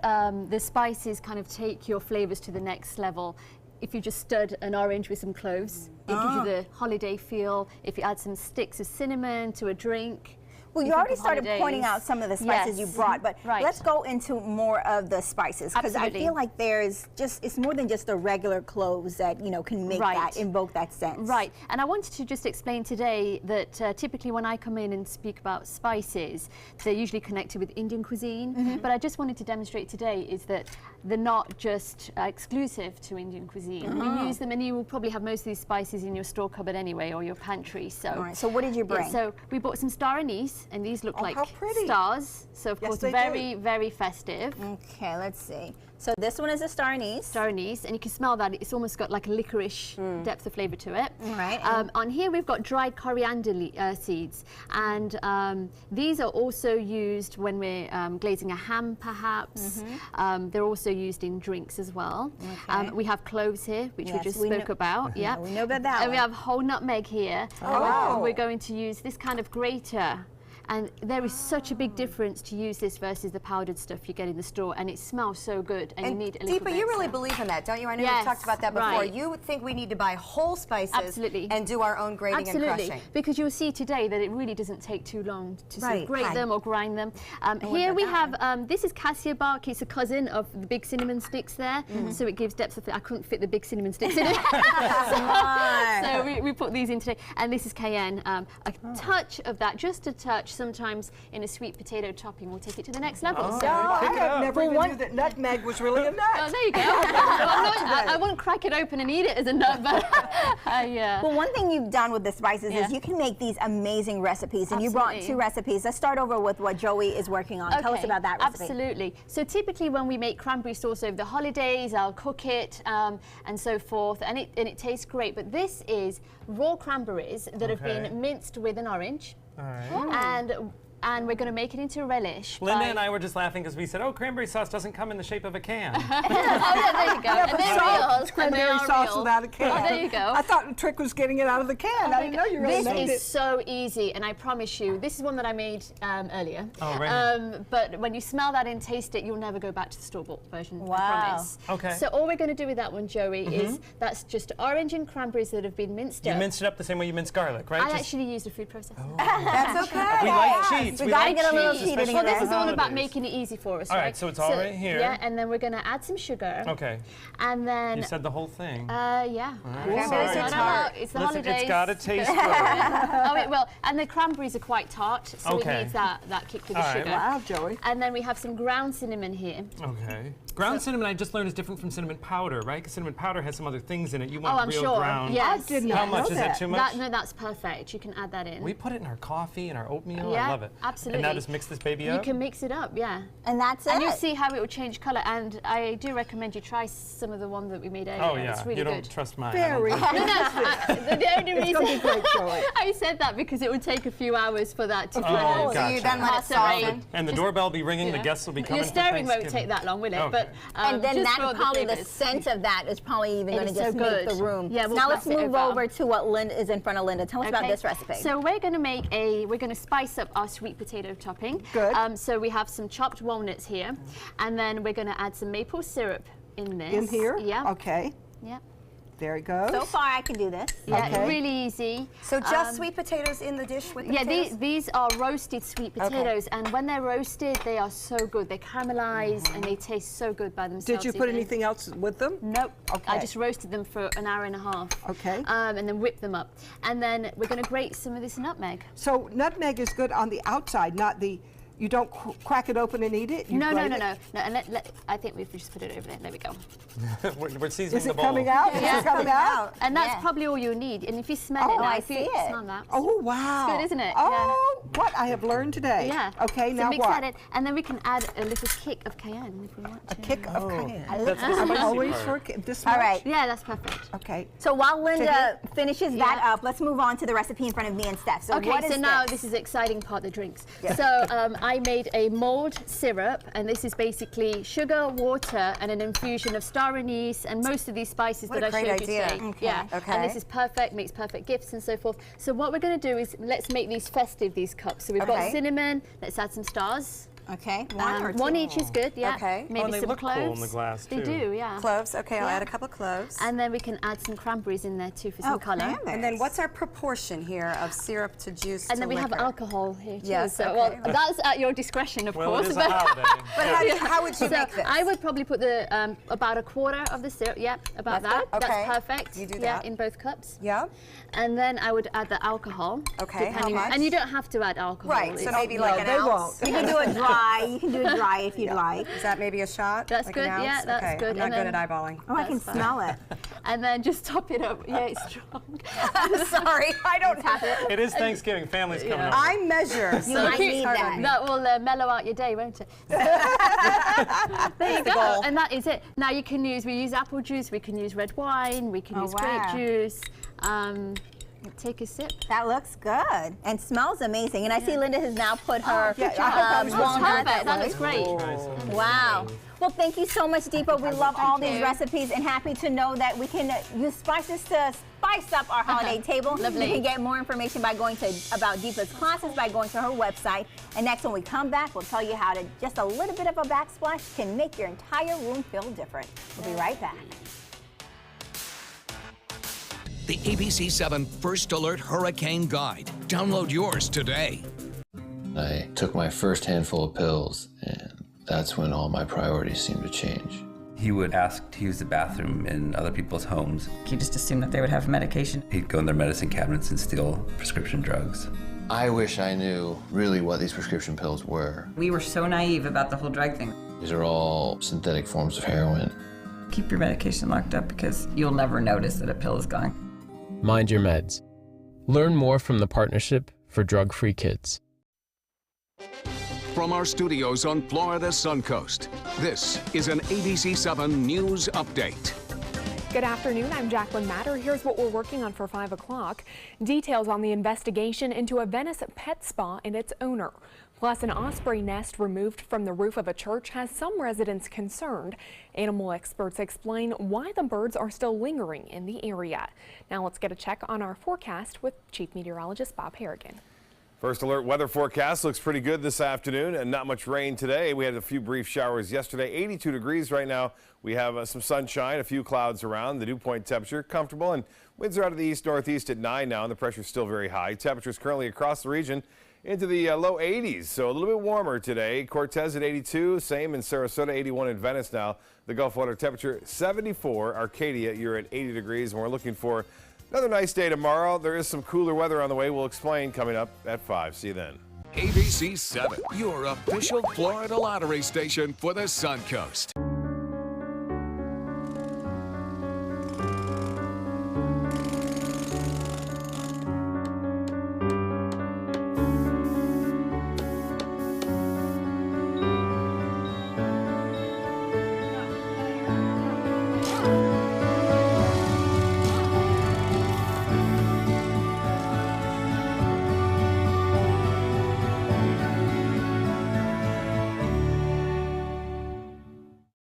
the spices kind of take your flavors to the next level. If you just stud an orange with some cloves, it gives you the holiday feel. If you add some sticks of cinnamon to a drink. Well, you already started pointing out some of the spices you brought, but let's go into more of the spices, because I feel like it's more than just the regular cloves that, can make that, invoke that sense. Right, and I wanted to just explain today that typically when I come in and speak about spices, they're usually connected with Indian cuisine, but I just wanted to demonstrate today is that they're not just exclusive to Indian cuisine. We use them, and you will probably have most of these spices in your store cupboard anyway, or your pantry. So, all right, so what did you bring? So we bought some star anise, and these look like stars. So of course, very, very festive. Okay, let's see. So this one is a star anise. Star anise, and you can smell that. It's almost got like a licorice depth of flavor to it. All right. On here we've got dried coriander seeds, and these are also used when we're glazing a ham, perhaps. They're also used in drinks as well. Okay. We have cloves here, which we just spoke about. Yeah, we know about that. And we have whole nutmeg here. Oh, wow. We're going to use this kind of grater. And there is such a big difference to use this versus the powdered stuff you get in the store, and it smells so good, and you need a little bit. Deepa, you really believe in that, don't you? I know you've talked about that before. Right. You think we need to buy whole spices and do our own grating and crushing. Because you'll see today that it really doesn't take too long to sort of grate them or grind them. And here we have, this is cassia bark. It's a cousin of the big cinnamon sticks there, so it gives depth of flavor. I couldn't fit the big cinnamon sticks in it. so we put these in today. And this is cayenne. A touch of that, just a touch. Sometimes in a sweet potato topping will take it to the next level. So I have never even knew that nutmeg was really a nut. Oh, there you go. I won't crack it open and eat it as a nut, but Well, one thing you've done with the spices is you can make these amazing recipes, and you brought 2 recipes. Let's start over with what Joey is working on. Tell us about that recipe. Absolutely. So typically when we make cranberry sauce over the holidays, I'll cook it and so forth, and it tastes great. But this is raw cranberries that have been minced with an orange. All right. And and we're going to make it into a relish. Linda and I were just laughing because we said, oh, cranberry sauce doesn't come in the shape of a can. Oh, yeah, there you go. Yeah, And they're real. cranberry sauce without a can. Oh, there you go. I thought the trick was getting it out of the can. I didn't know you really made it. This is so easy, and I promise you, this is one that I made earlier. Oh, right. But when you smell that and taste it, you'll never go back to the store-bought version. Wow. I promise. Okay. So all we're going to do with that one, Joey, is that's just orange and cranberries that have been minced up. You minced it up the same way you mince garlic, right? I actually used a food processor. Oh. That's okay. We like cheats. We We gotta like get a little cheats, cheat in especially Well, there. this is for all about holidays. making it easy for us, All right? right, so it's all right here. Yeah, and then we're going to add some sugar. Okay. And then... You said the whole thing. Yeah. Right, sorry. No, no, it's the Listen, holidays. it's got to taste good. Oh, it will. And the cranberries are quite tart, so Okay. it needs that kick with All the right. sugar. Wow, Joey. And then we have some ground cinnamon here. Okay. Ground cinnamon, I just learned, is different from cinnamon powder, right? Because cinnamon powder has some other things in it. You want Oh, I'm real sure. ground. Yes. I did not How much know is that? Too much? No, that's perfect. You can add that in. We put it in our coffee and our oatmeal. Yeah, I love it. absolutely. And now just mix this baby up. You can mix it up, yeah. And that's it. And you'll see how it will change colour. And I do recommend you try some of the one that we made earlier. Oh yeah, It's really you good. don't trust mine. Very No, the only reason gonna be great, Joey. I said that because it would take a few hours for that to Oh, kind of gotcha. So you then let it soften. And the doorbell will be ringing. The guests will be coming. Your stirring for won't Thanksgiving. take that long, will it? Okay. But And then just that for probably the flavours. scent of that is probably even It going to is just so make good. the room. Yeah, we'll now let's pass it move over. over to what Linda is in front of Linda. Tell us about Okay. this recipe. So we're going to spice up our sweet potato topping. Good. So we have some chopped walnuts here, and then we're going to add some maple syrup in this. In here? Yeah. Okay. Yeah. There it goes. So far, I can do this. Yeah, Okay. really easy. So just sweet potatoes in the dish with the Yeah, potatoes? these are roasted sweet potatoes, and when they're roasted, they are so good. They caramelize and they taste so good by themselves. Did you put even. anything else with them? Nope. Okay. I just roasted them for an hour and a half. Okay. And then whip them up. And then we're going to grate some of this nutmeg. So nutmeg is good on the outside, not the. You don't crack it open and eat it? You No. grate it? And I think we've just put it over there. There we go. we're seasoning Is the it bowl. coming out? Yeah. Is it coming out? And that's probably all you need. And if you smell it now, I if you see it. smell that. Oh, wow. It's good, isn't it? Oh, what I have learned today. Yeah. Okay, so now mix what? that in, and then we can add a little kick of cayenne if we want to. A kick of cayenne. That's the I'm spicy always part. for this All much? right. Yeah, that's perfect. Okay. So while Linda finishes that Yeah. up, let's move on to the recipe in front of me and Steph. So Okay, what is so now this? this is the exciting part, the drinks. So I made a mulled syrup, and this is basically sugar, water, and an infusion of star anise and most of these spices What that a I great showed idea. you today. Okay. Yeah, Okay. and this is perfect, makes perfect gifts and so forth. So what we're going to do is let's make these festive, these cups. So we've got Okay. cinnamon, let's add some stars. Okay, One each is good, yeah. Okay. Maybe Oh, they some look cool in cloves. the glass, They too. do, yeah. Cloves. Okay, I'll Yeah. add a couple cloves. And then we can add some cranberries in there too for some colour. cranberries. And then what's our proportion here of syrup to juice And to then we have liquor? alcohol here too. Yes, So, okay. well, that's at your discretion, of Well, course. it is a holiday. But how would you So make this? I would probably put the about a quarter of the syrup. Yeah, about That's that. good? Okay. That's perfect. You do Yeah, that. in both cups. Yeah. And then I would add the alcohol. Okay, how depending- much? And you don't have to add alcohol. Right, so It's- maybe like an they ounce. You can do it dry. You can do it dry if you'd like. Is that maybe a shot? That's like good, An ounce? yeah, that's okay. good. I'm not And good then- at eyeballing. Oh, I can That's fine. smell it. And then just top it up. Yeah, it's strong. I'm sorry, I don't have it. It is Thanksgiving. Family's coming over. I measure. You might need that. That will mellow out your day, won't it? There you go. goal. And that is it. Now we use apple juice, we can use red wine, we can Oh, use wow. grape juice. Take a sip. That looks good and smells amazing. And I see Linda has now put her yeah, I hope that was walnuts. Perfect. That looks great. Wow. Well, thank you so much, Deepa. We love all these you. recipes and happy to know that we can use spices to spice up our holiday table. Lovely. You can get more information by going to about Deepa's classes by going to her website. And next, when we come back, we'll tell you how to just a little bit of a backsplash can make your entire room feel different. We'll be right back. The ABC7 First Alert Hurricane Guide. Download yours today. I took my first handful of pills, and that's when all my priorities seemed to change. He would ask to use the bathroom in other people's homes. He just assumed that they would have medication. He'd go in their medicine cabinets and steal prescription drugs. I wish I knew really what these prescription pills were. We were so naive about the whole drug thing. These are all synthetic forms of heroin. Keep your medication locked up because you'll never notice that a pill is gone. Mind your meds. Learn more from the Partnership for Drug-Free Kids. From our studios on Florida's Suncoast, this is an ABC7 News Update. Good afternoon, I'm Jacqueline Matter. Here's what we're working on for 5 o'clock. Details on the investigation into a Venice pet spa and its owner. Plus, an osprey nest removed from the roof of a church has some residents concerned. Animal experts explain why the birds are still lingering in the area. Now let's get a check on our forecast with Chief Meteorologist Bob Harrigan. First alert weather forecast looks pretty good this afternoon and not much rain today. We had a few brief showers yesterday. 82 degrees right now. We have some sunshine, a few clouds around. The dew point temperature comfortable, and winds are out of the east-northeast at 9 now, and the pressure is still very high. Temperatures currently across the region into the low 80s, so a little bit warmer today. Cortez at 82, same in Sarasota, 81 in Venice now. The Gulf water temperature 74. Arcadia, you're at 80 degrees, and we're looking for another nice day tomorrow. There is some cooler weather on the way. We'll explain coming up at 5. See you then. ABC 7, your official Florida lottery station for the Suncoast.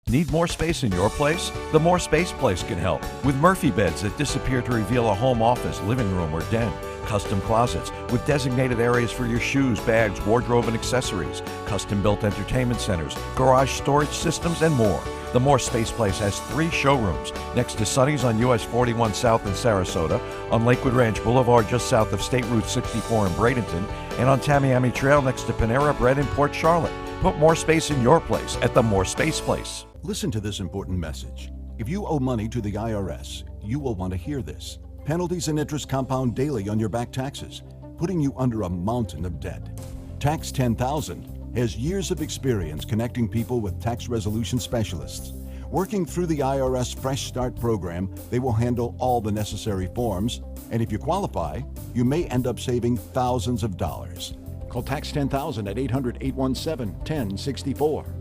Need more space in your place? The More Space Place can help with Murphy beds that disappear to reveal a home office, living room, or den. Custom closets with designated areas for your shoes, bags, wardrobe, and accessories. Custom-built entertainment centers, garage storage systems, and more. The More Space Place has 3 showrooms next to Sonny's on US 41 South in Sarasota, on Lakewood Ranch Boulevard just south of State Route 64 in Bradenton, and on Tamiami Trail next to Panera Bread in Port Charlotte. Put more space in your place at the More Space Place. Listen to this important message. If you owe money to the IRS, you will want to hear this. Penalties and interest compound daily on your back taxes, putting you under a mountain of debt. Tax 10,000 has years of experience connecting people with tax resolution specialists. Working through the IRS Fresh Start program, they will handle all the necessary forms, and if you qualify, you may end up saving thousands of dollars. Call Tax 10,000 at 800-817-1064.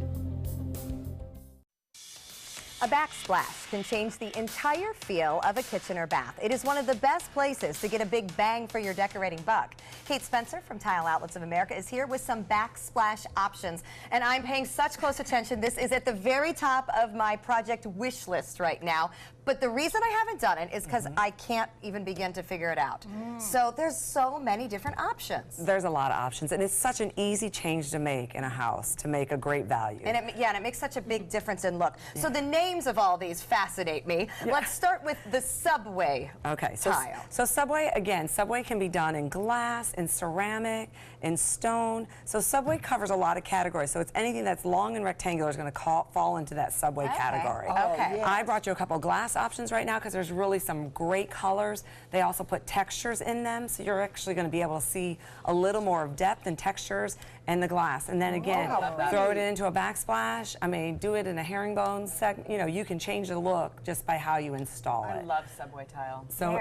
A backsplash can change the entire feel of a kitchen or bath. It is one of the best places to get a big bang for your decorating buck. Kate Spencer from Tile Outlets of America is here with some backsplash options, and I'm paying such close attention. This is at the very top of my project wish list right now. But the reason I haven't done it is because I can't even begin to figure it out. So there's so many different options. There's a lot of options, and it's such an easy change to make in a house to make a great value. And it makes such a big difference in look. So the names of all these fascinate me. Let's start with the Subway tile. So Subway, again, Subway can be done in glass, in ceramic, in stone. So Subway covers a lot of categories. So it's anything that's long and rectangular is going to fall into that Subway category. I brought you a couple of glass options right now because there's really some great colors. They also put textures in them, so you're actually going to be able to see a little more of depth and textures in the glass. And then again, throw it into a backsplash. I mean, do it in a herringbone you know, you can change the look just by how you install it. I love Subway tile. So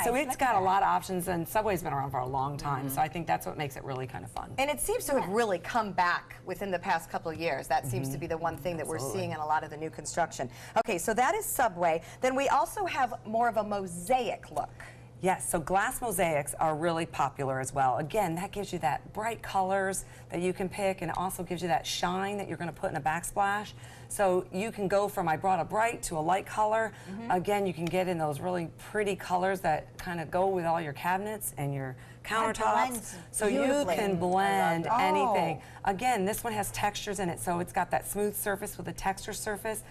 so it's got a lot of options, and Subway's been around for a long time. So I think that's what makes it really kind of fun. And it seems to have really come back within the past couple of years. That seems to be the one thing that we're seeing in a lot of the new construction. Okay, so that is Subway. Then we also have more of a mosaic look. Yes, so glass mosaics are really popular as well. Again, that gives you that bright colors that you can pick, and it also gives you that shine that you're going to put in a backsplash. So you can go from I brought a bright to a light color. Again, you can get in those really pretty colors that kind of go with all your cabinets and your countertops. So you can blend anything. Again, this one has textures in it, so it's got that smooth surface with a texture surface.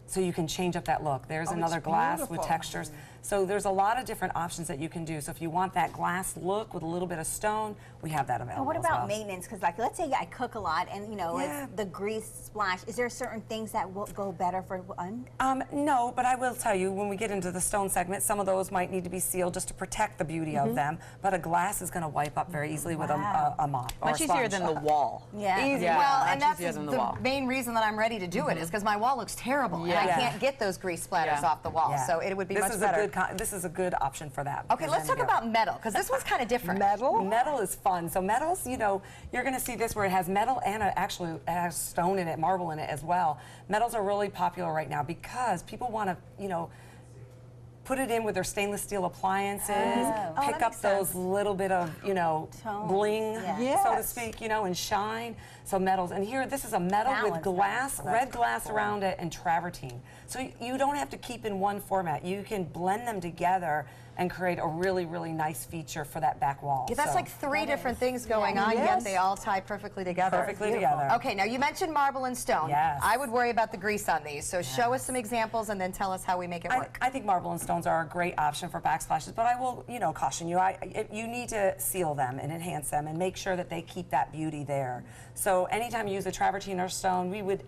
So you can change up that look. There's another glass with textures. So there's a lot of different options that you can do. So if you want that glass look with a little bit of stone, we have that available. What about maintenance? Because like, let's say I cook a lot and you know, it's the grease splash. Is there certain things that will go better for one? No, but I will tell you, when we get into the stone segment, some of those might need to be sealed just to protect the beauty of them. But a glass is going to wipe up very easily with a mop or much a easier sponge. than the wall. Easy. Well, and that's the main reason that I'm ready to do it is because my wall looks terrible and I can't get those grease splatters off the wall. So it would be much better. This is a good option for that. Okay, let's talk about metal, because this one's kind of different. Metal is fun. So metals, you know, you're going to see this where it has metal and actually it has stone in it, marble in it as well. Metals are really popular right now because people want to, you know, put it in with their stainless steel appliances, Oh, pick that up makes those sense. little bit of, you know, Tone. bling, Yeah. so to Yes. speak, you know, and shine. So metals, and here this is a metal with Balance glass, that. red glass around it, and travertine. So you don't have to keep in one format. You can blend them together and create a really, really nice feature for that back wall. Yeah, that's So- like three different things going on, yet they all tie perfectly together. Perfectly together. Okay, now you mentioned marble and stone. Yes. I would worry about the grease on these, so show us some examples and then tell us how we make it work. I think marble and stones are a great option for backsplashes, but I will, you know, caution you. You need to seal them and enhance them and make sure that they keep that beauty there. So anytime you use a travertine or stone, we would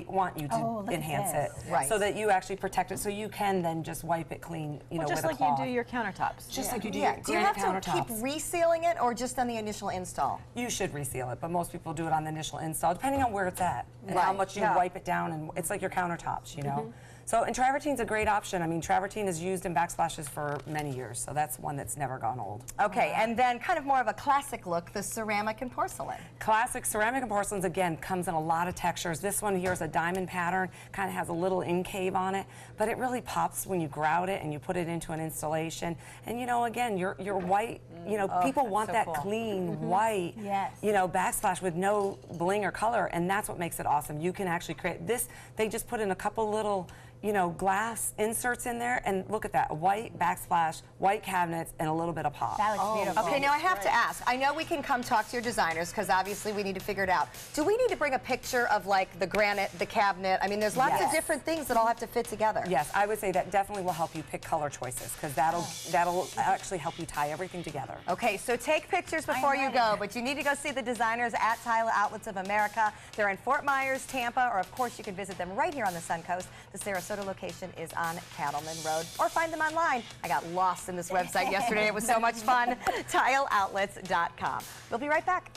want you to enhance it, Right. so that you actually protect it, so you can then just wipe it clean, you know, just with like a cloth. you do your countertops. Just like you do Yeah. your Do you have granite to keep countertops. resealing it or just on the initial install? You should reseal it, but most people do it on the initial install, depending on where it's at and how Right. much you Yeah. wipe it down. And it's like your countertops, you know. So, and travertine's a great option. I mean, travertine is used in backsplashes for many years, so that's one that's never gone old. Okay, and then kind of more of a classic look, the ceramic and porcelain. Classic ceramic and porcelains, again, comes in a lot of textures. This one here is a diamond pattern, kind of has a little incave on it, but it really pops when you grout it and you put it into an installation. And you know, again, your white, you know, people want so that cool. clean white, you know, backsplash with no bling or color, and that's what makes it awesome. You can actually create this. They just put in a couple little, you know, glass inserts in there, and look at that, white backsplash, white cabinets, and a little bit of pop. That looks beautiful. Okay, now I have to ask. I know we can come talk to your designers because obviously we need to figure it out. Do we need to bring a picture of like the granite, the cabinet? I mean, there's lots of different things that all have to fit together. Yes, I would say that definitely will help you pick color choices, because that'll actually help you tie everything together. Okay, so take pictures before you go, but you need to go see the designers at Tile Outlets of America. They're in Fort Myers, Tampa, or of course you can visit them right here on the Suncoast. The Sarasota location is on Cattleman Road, or find them online. I got lost in this website yesterday. It was so much fun. TileOutlets.com. We'll be right back.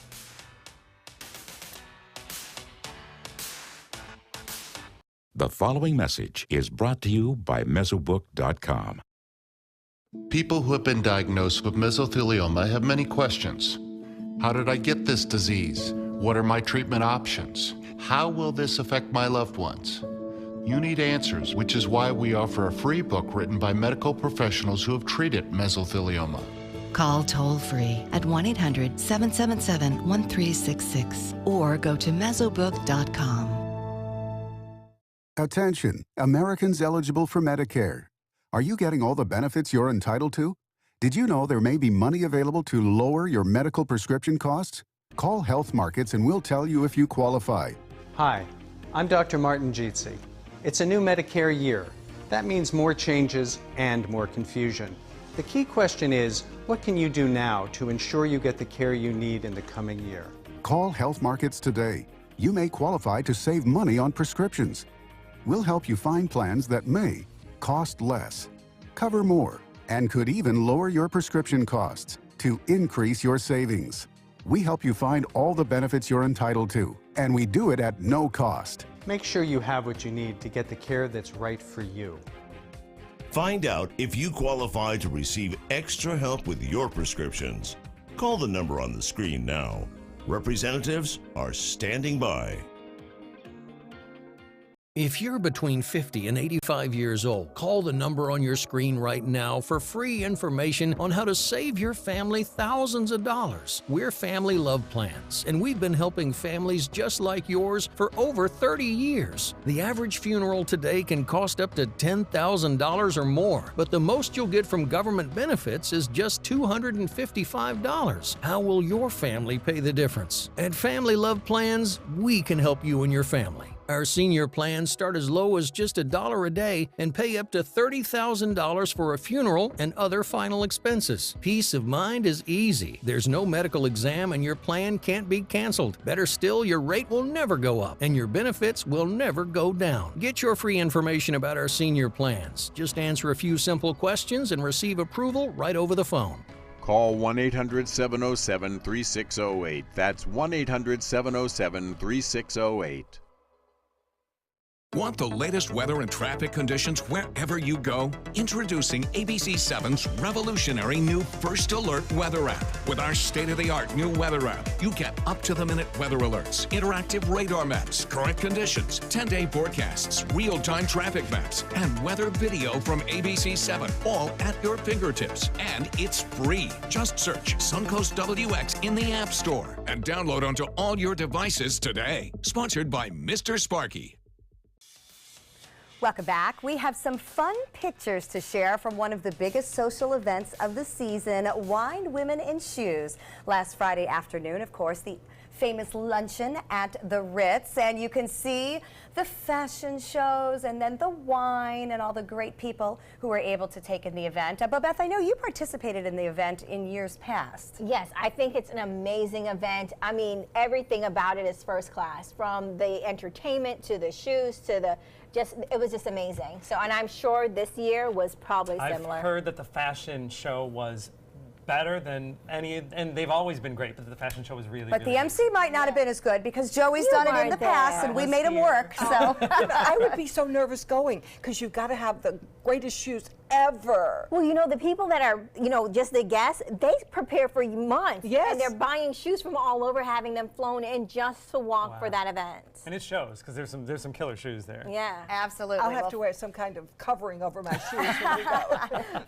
The following message is brought to you by Mesobook.com. People who have been diagnosed with mesothelioma have many questions. How did I get this disease? What are my treatment options? How will this affect my loved ones? You need answers, which is why we offer a free book written by medical professionals who have treated mesothelioma. Call toll-free at 1-800-777-1366 or go to Mesobook.com. Attention, Americans eligible for Medicare. Are you getting all the benefits you're entitled to? Did you know there may be money available to lower your medical prescription costs? Call Health Markets and we'll tell you if you qualify. Hi, I'm Dr. Martin Jeetsi. It's a new Medicare year. That means more changes and more confusion. The key question is, what can you do now to ensure you get the care you need in the coming year? Call Health Markets today. You may qualify to save money on prescriptions. We'll help you find plans that may cost less, cover more, and could even lower your prescription costs to increase your savings. We help you find all the benefits you're entitled to, and we do it at no cost. Make sure you have what you need to get the care that's right for you. Find out if you qualify to receive extra help with your prescriptions. Call the number on the screen now. Representatives are standing by. If you're between 50 and 85 years old, call the number on your screen right now for free information on how to save your family thousands of dollars. We're Family Love Plans, and we've been helping families just like yours for over 30 years. The average funeral today can cost up to $10,000 or more, but the most you'll get from government benefits is just $255. How will your family pay the difference? At Family Love Plans, we can help you and your family. Our senior plans start as low as just $1 a day and pay up to $30,000 for a funeral and other final expenses. Peace of mind is easy. There's no medical exam and your plan can't be canceled. Better still, your rate will never go up and your benefits will never go down. Get your free information about our senior plans. Just answer a few simple questions and receive approval right over the phone. Call 1-800-707-3608. That's 1-800-707-3608. Want the latest weather and traffic conditions wherever you go? Introducing ABC7's revolutionary new First Alert weather app. With our state-of-the-art new weather app, you get up-to-the-minute weather alerts, interactive radar maps, current conditions, 10-day forecasts, real-time traffic maps, and weather video from ABC7, all at your fingertips. And it's free. Just search Suncoast WX in the App Store and download onto all your devices today. Sponsored by Mr. Sparky. Welcome back. We have some fun pictures to share from one of the biggest social events of the season, Wine, Women, and Shoes. Last Friday afternoon, of course, the famous luncheon at the Ritz, and you can see the fashion shows and then the wine and all the great people who were able to take in the event. But Beth, I know you participated in the event in years past. Yes, I think it's an amazing event. I mean, everything about it is first class, from the entertainment to the shoes to the it was just amazing. So, and I'm sure this year was probably similar. I've heard that the fashion show was better than any, and they've always been great, but the fashion show was really But really the MC might not have been as good because Joey's done it in the past and we made him work. So I would be so nervous going because you've got to have the greatest shoes ever. Well, you know, the people that are, you know, just the guests, they prepare for months. Yes. And they're buying shoes from all over, having them flown in just to walk for that event. And it shows because there's some killer shoes there. Yeah, absolutely. I'll have to wear some kind of covering over my shoes when we go.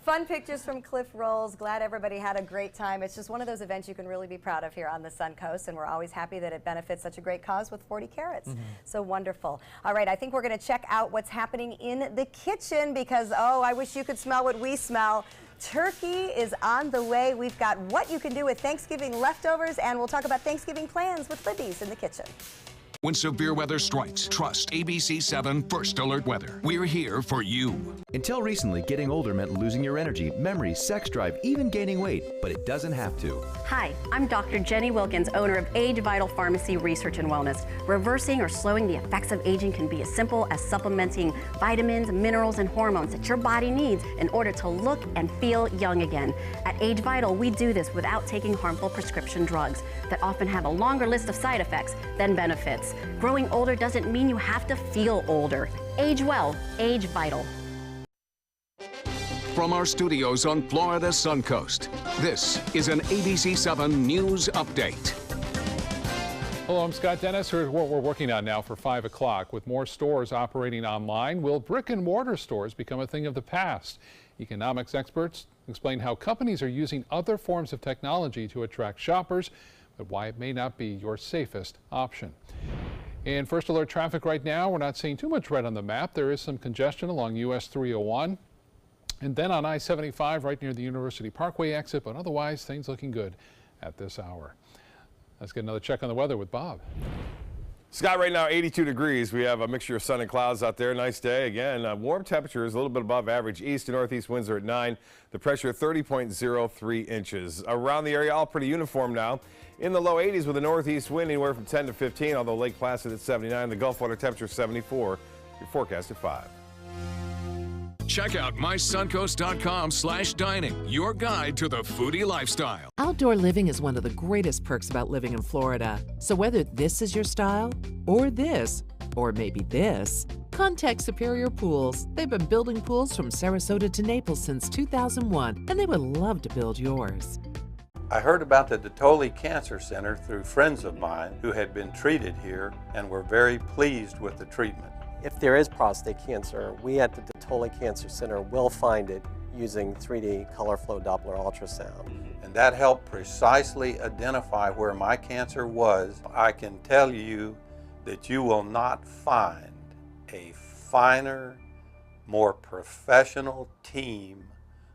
Fun pictures from Cliff Rolls. Glad everybody had a great time. It's just one of those events you can really be proud of here on the Suncoast, and we're always happy that it benefits such a great cause with 40 Carats. So wonderful. All right, I think we're going to check out what's happening in the kitchen because, oh, I wish you could smell what we smell. Turkey is on the way. We've got what you can do with Thanksgiving leftovers, and we'll talk about Thanksgiving plans with Libby's in the kitchen. When severe weather strikes, trust ABC7 First Alert Weather. We're here for you. Until recently, getting older meant losing your energy, memory, sex drive, even gaining weight, but it doesn't have to. Hi, I'm Dr. Jenny Wilkins, owner of Age Vital Pharmacy Research and Wellness. Reversing or slowing the effects of aging can be as simple as supplementing vitamins, minerals, and hormones that your body needs in order to look and feel young again. At Age Vital, we do this without taking harmful prescription drugs that often have a longer list of side effects than benefits. Growing older doesn't mean you have to feel older. Age well, age vital. From our studios on Florida's Suncoast, this is an ABC7 News Update. Hello, I'm Scott Dennis. Here's what we're working on now for 5 o'clock. With more stores operating online, will brick and mortar stores become a thing of the past? Economics experts explain how companies are using other forms of technology to attract shoppers, but why it may not be your safest option. In First Alert traffic right now, we're not seeing too much red on the map. There is some congestion along US 301 and then on I-75 right near the University Parkway exit, but otherwise things looking good at this hour. Let's get another check on the weather with Bob. Scott, right now 82 degrees. We have a mixture of sun and clouds out there. Nice day. Again, warm temperatures, a little bit above average. East to northeast winds are at 9. The pressure 30.03 inches. Around the area, all pretty uniform now. In the low 80s with a northeast wind anywhere from 10 to 15, although Lake Placid at 79. The Gulf water temperature 74. Your forecast at 5. Check out mysuncoast.com/dining, your guide to the foodie lifestyle. Outdoor living is one of the greatest perks about living in Florida. So whether this is your style, or this, or maybe this, contact Superior Pools. They've been building pools from Sarasota to Naples since 2001, and they would love to build yours. I heard about the Detoli Cancer Center through friends of mine who had been treated here and were very pleased with the treatment. If there is prostate cancer, we at the Detoli Cancer Center will find it using 3D color flow Doppler ultrasound. And that helped precisely identify where my cancer was. I can tell you that you will not find a finer, more professional team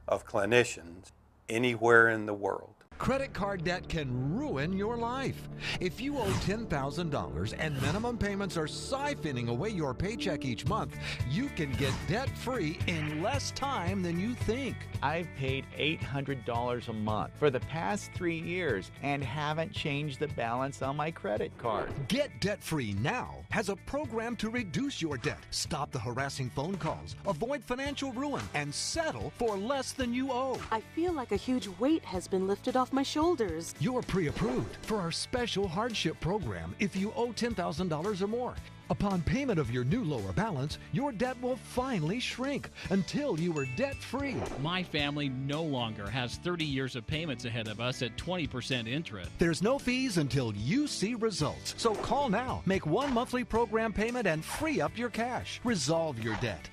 of clinicians anywhere in the world. Credit card debt can ruin your life. If you owe $10,000 and minimum payments are siphoning away your paycheck each month, you can get debt-free in less time than you think. I've paid $800 a month for the past 3 years and haven't changed the balance on my credit card. Get debt-free now has a program to reduce your debt, stop the harassing phone calls, avoid financial ruin, and settle for less than you owe. I feel like a huge weight has been lifted off my shoulders. You're pre-approved for our special hardship program if you owe $10,000 or more. Upon payment of your new lower balance, your debt will finally shrink until you are debt-free. My family no longer has 30 years of payments ahead of us at 20% interest. There's no fees until you see results. So call now, make one monthly program payment, and free up your cash. Resolve your debt.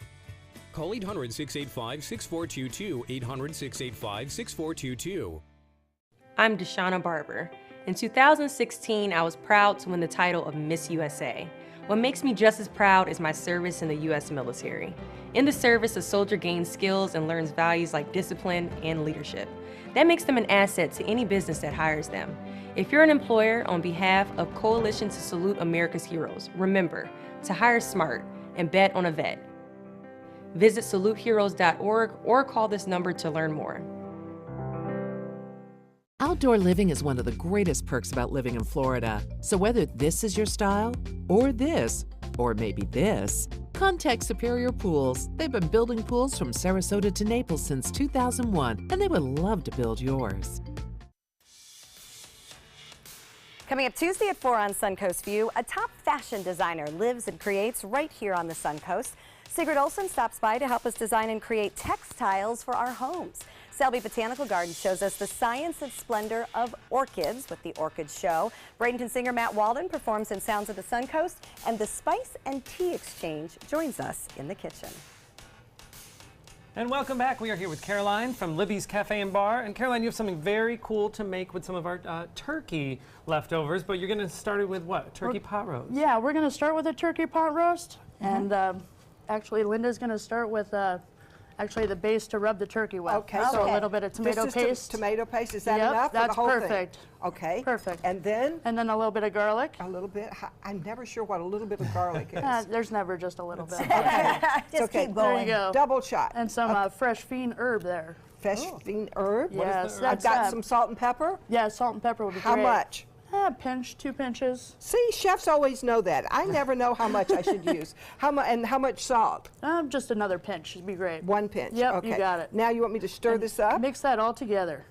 Call 800-685-6422, 800-685-6422. I'm Deshauna Barber. In 2016, I was proud to win the title of Miss USA. What makes me just as proud is my service in the U.S. military. In the service, a soldier gains skills and learns values like discipline and leadership. That makes them an asset to any business that hires them. If you're an employer, on behalf of Coalition to Salute America's Heroes, remember to hire smart and bet on a vet. Visit saluteheroes.org or call this number to learn more. Outdoor living is one of the greatest perks about living in Florida. So whether this is your style, or this, or maybe this, contact Superior Pools. They've been building pools from Sarasota to Naples since 2001, and they would love to build yours. Coming up Tuesday at 4 on Suncoast View, a top fashion designer lives and creates right here on the Suncoast. Sigrid Olsen stops by to help us design and create textiles for our homes. Selby Botanical Garden shows us the science and splendor of orchids with the Orchid Show. Bradenton singer Matt Walden performs in Sounds of the Suncoast, and the Spice and Tea Exchange joins us in the kitchen. And welcome back. We are here with Caroline from Libby's Cafe and Bar. And Caroline, you have something very cool to make with some of our turkey leftovers, but you're going to start it with what? Turkey pot roast? Yeah, we're going to start with a turkey pot roast, and actually Linda's going to start with actually the base to rub the turkey with. Okay. So a little bit of tomato paste. Tomato paste, is that Yep, enough that's for the whole perfect. thing? Okay. Perfect. And then? And then a little bit of garlic. A little bit? I'm never sure what a little bit of garlic is. There's never just a little bit. Okay. Just okay. keep There going. you go. Double shot. And some fresh fiend herb there. Fresh fiend herb? Yes. I've got some salt and pepper? Yeah, salt and pepper would be How great. much? A pinch, 2 pinches. See, chefs always know that. I never know how much I should use. How much salt? Just another pinch would be great. 1 pinch. Yep, okay. you got it. Now you want me to stir this up? Mix that all together.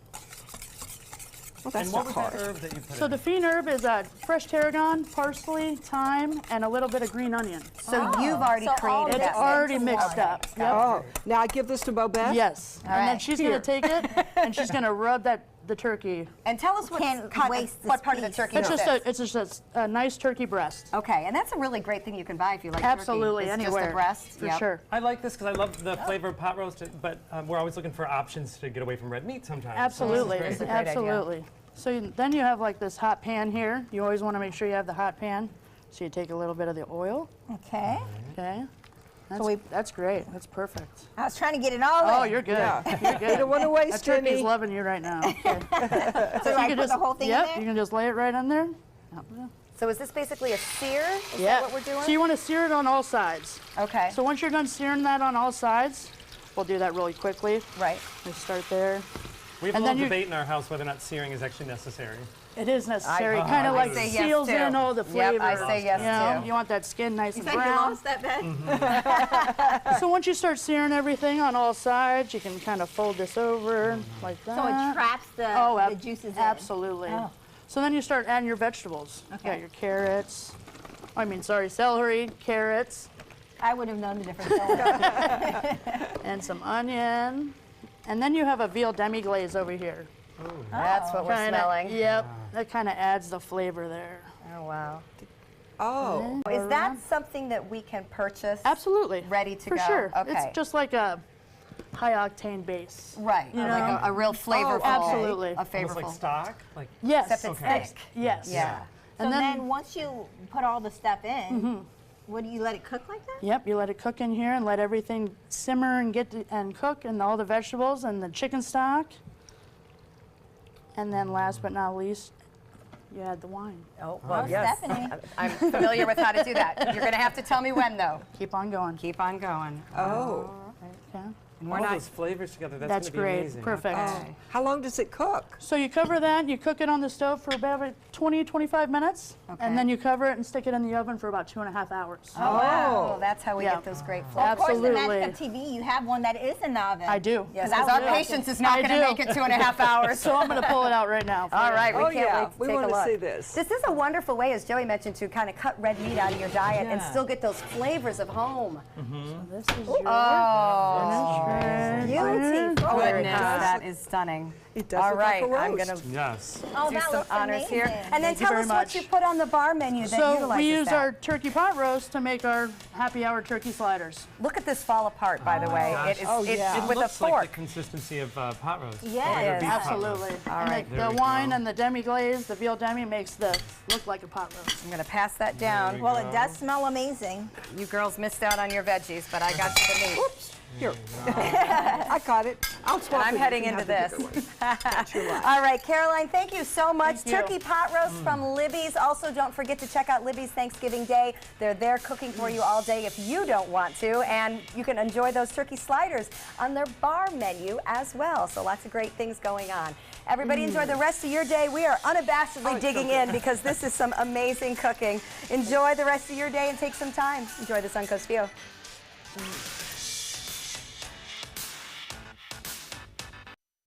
Well, that's and what not was hard. that herb that you put So in? the fiend herb is fresh tarragon, parsley, thyme, and a little bit of green onion. So you've already created It's that. already mixed up. Yep. Oh, now I give this to Bobette? Yes. All And then right. she's going to take it and she's going to rub the turkey. And tell us what part of the turkey It's is just this? it's just a nice turkey breast. Okay, and that's a really great thing you can buy if you like Absolutely, turkey. It's anywhere. just a breast. For Yep. sure. I like this because I love the flavor of pot roast, but we're always looking for options to get away from red meat sometimes. Absolutely. So this is great. Absolutely. So then you have like this hot pan here. You always want to make sure you have the hot pan. So you take a little bit of the oil. Okay. Okay. So That's great. That's perfect. I was trying to get it all in. Oh, you're good. You're good. You don't want to waste That turkey's any. loving you right now. Okay. So I you put the whole thing in yep, there? you can just lay it right on there. So is this basically a sear? Is Yeah. that what we're doing? So you want to sear it on all sides. Okay. So once you're done searing that on all sides, we'll do that really quickly. Right. We start there. We have And a then little you- debate in our house whether or not searing is actually necessary. It is necessary. I Kind of like say yes, seals too. in all the flavor. Yep, I say yes, you know? too. You want that skin nice You and think you brown. lost that bet? So once you start searing everything on all sides, you can kind of fold this over like that. So it traps the juices in. Absolutely. Oh. So then you start adding your vegetables. You got your carrots. Celery, carrots, I would have known the difference. and some onion. And then you have a veal demi-glaze over here. That's what we're smelling. Yep. That kind of adds the flavor there. Oh, wow. Oh. Is that something that we can purchase? Absolutely. Ready to For go? sure. Okay. It's just like a high-octane base. Right. You Like know? a real flavorful. absolutely. A Almost flavorful. like stock? Like Yes. Except it's thick. Yes. Yeah. So then once you put all the stuff in, what do you let it cook like that? Yep, you let it cook in here and let everything simmer and and cook, and all the vegetables and the chicken stock. And then last but not least, you add the wine. Oh, well, yes. Stephanie. I'm familiar with how to do that. You're going to have to tell me when, though. Keep on going. Keep on going. Oh. Okay. All those flavors together, that's gonna be great. amazing. Perfect. Okay. How long does it cook? So you cover that, you cook it on the stove for about 20, 25 minutes, and then you cover it and stick it in the oven for about 2.5 hours. Oh, wow. That's how we get those great flavors. Of course, the Absolutely. magic of TV, you have one that is in the oven. I do. Yes, because our patience is not going to make it 2.5 hours. So I'm going to pull it out right now. All right, we can't wait to we take want a to look. see this. This is a wonderful way, as Joey mentioned, to kind of cut red meat out of your diet and still get those flavors of home. So this is your Beautiful. Goodness, that is stunning. It does All look right, like a I'm roast. going to Yes. do that some looks honors here. amazing. And then Thank you tell very us much. what you put on the bar menu that So utilizes we use that. our turkey pot roast to make our happy hour turkey sliders. Look at this fall apart, by the way. Gosh. It is It with a looks fork. like the consistency of pot roast. Yeah, Or it beef is. pot roast. Absolutely. All And right. There the we wine go. and the demi glaze, the veal demi, makes the look like a pot roast. I'm going to pass that down. Well, it does smell amazing. You girls missed out on your veggies, but I got you the meat. Oops. Here. I got it. I'll swap And I'm it. You heading can into have this. the bigger one. That's your last. All right, Caroline, thank you so much. Thank you. Turkey pot roast from Libby's. Also, don't forget to check out Libby's Thanksgiving Day. They're there cooking for you all day if you don't want to, and you can enjoy those turkey sliders on their bar menu as well. So lots of great things going on. Everybody enjoy the rest of your day. We are unabashedly digging in because this is some amazing cooking. Enjoy the rest of your day and take some time. Enjoy the Suncoast view.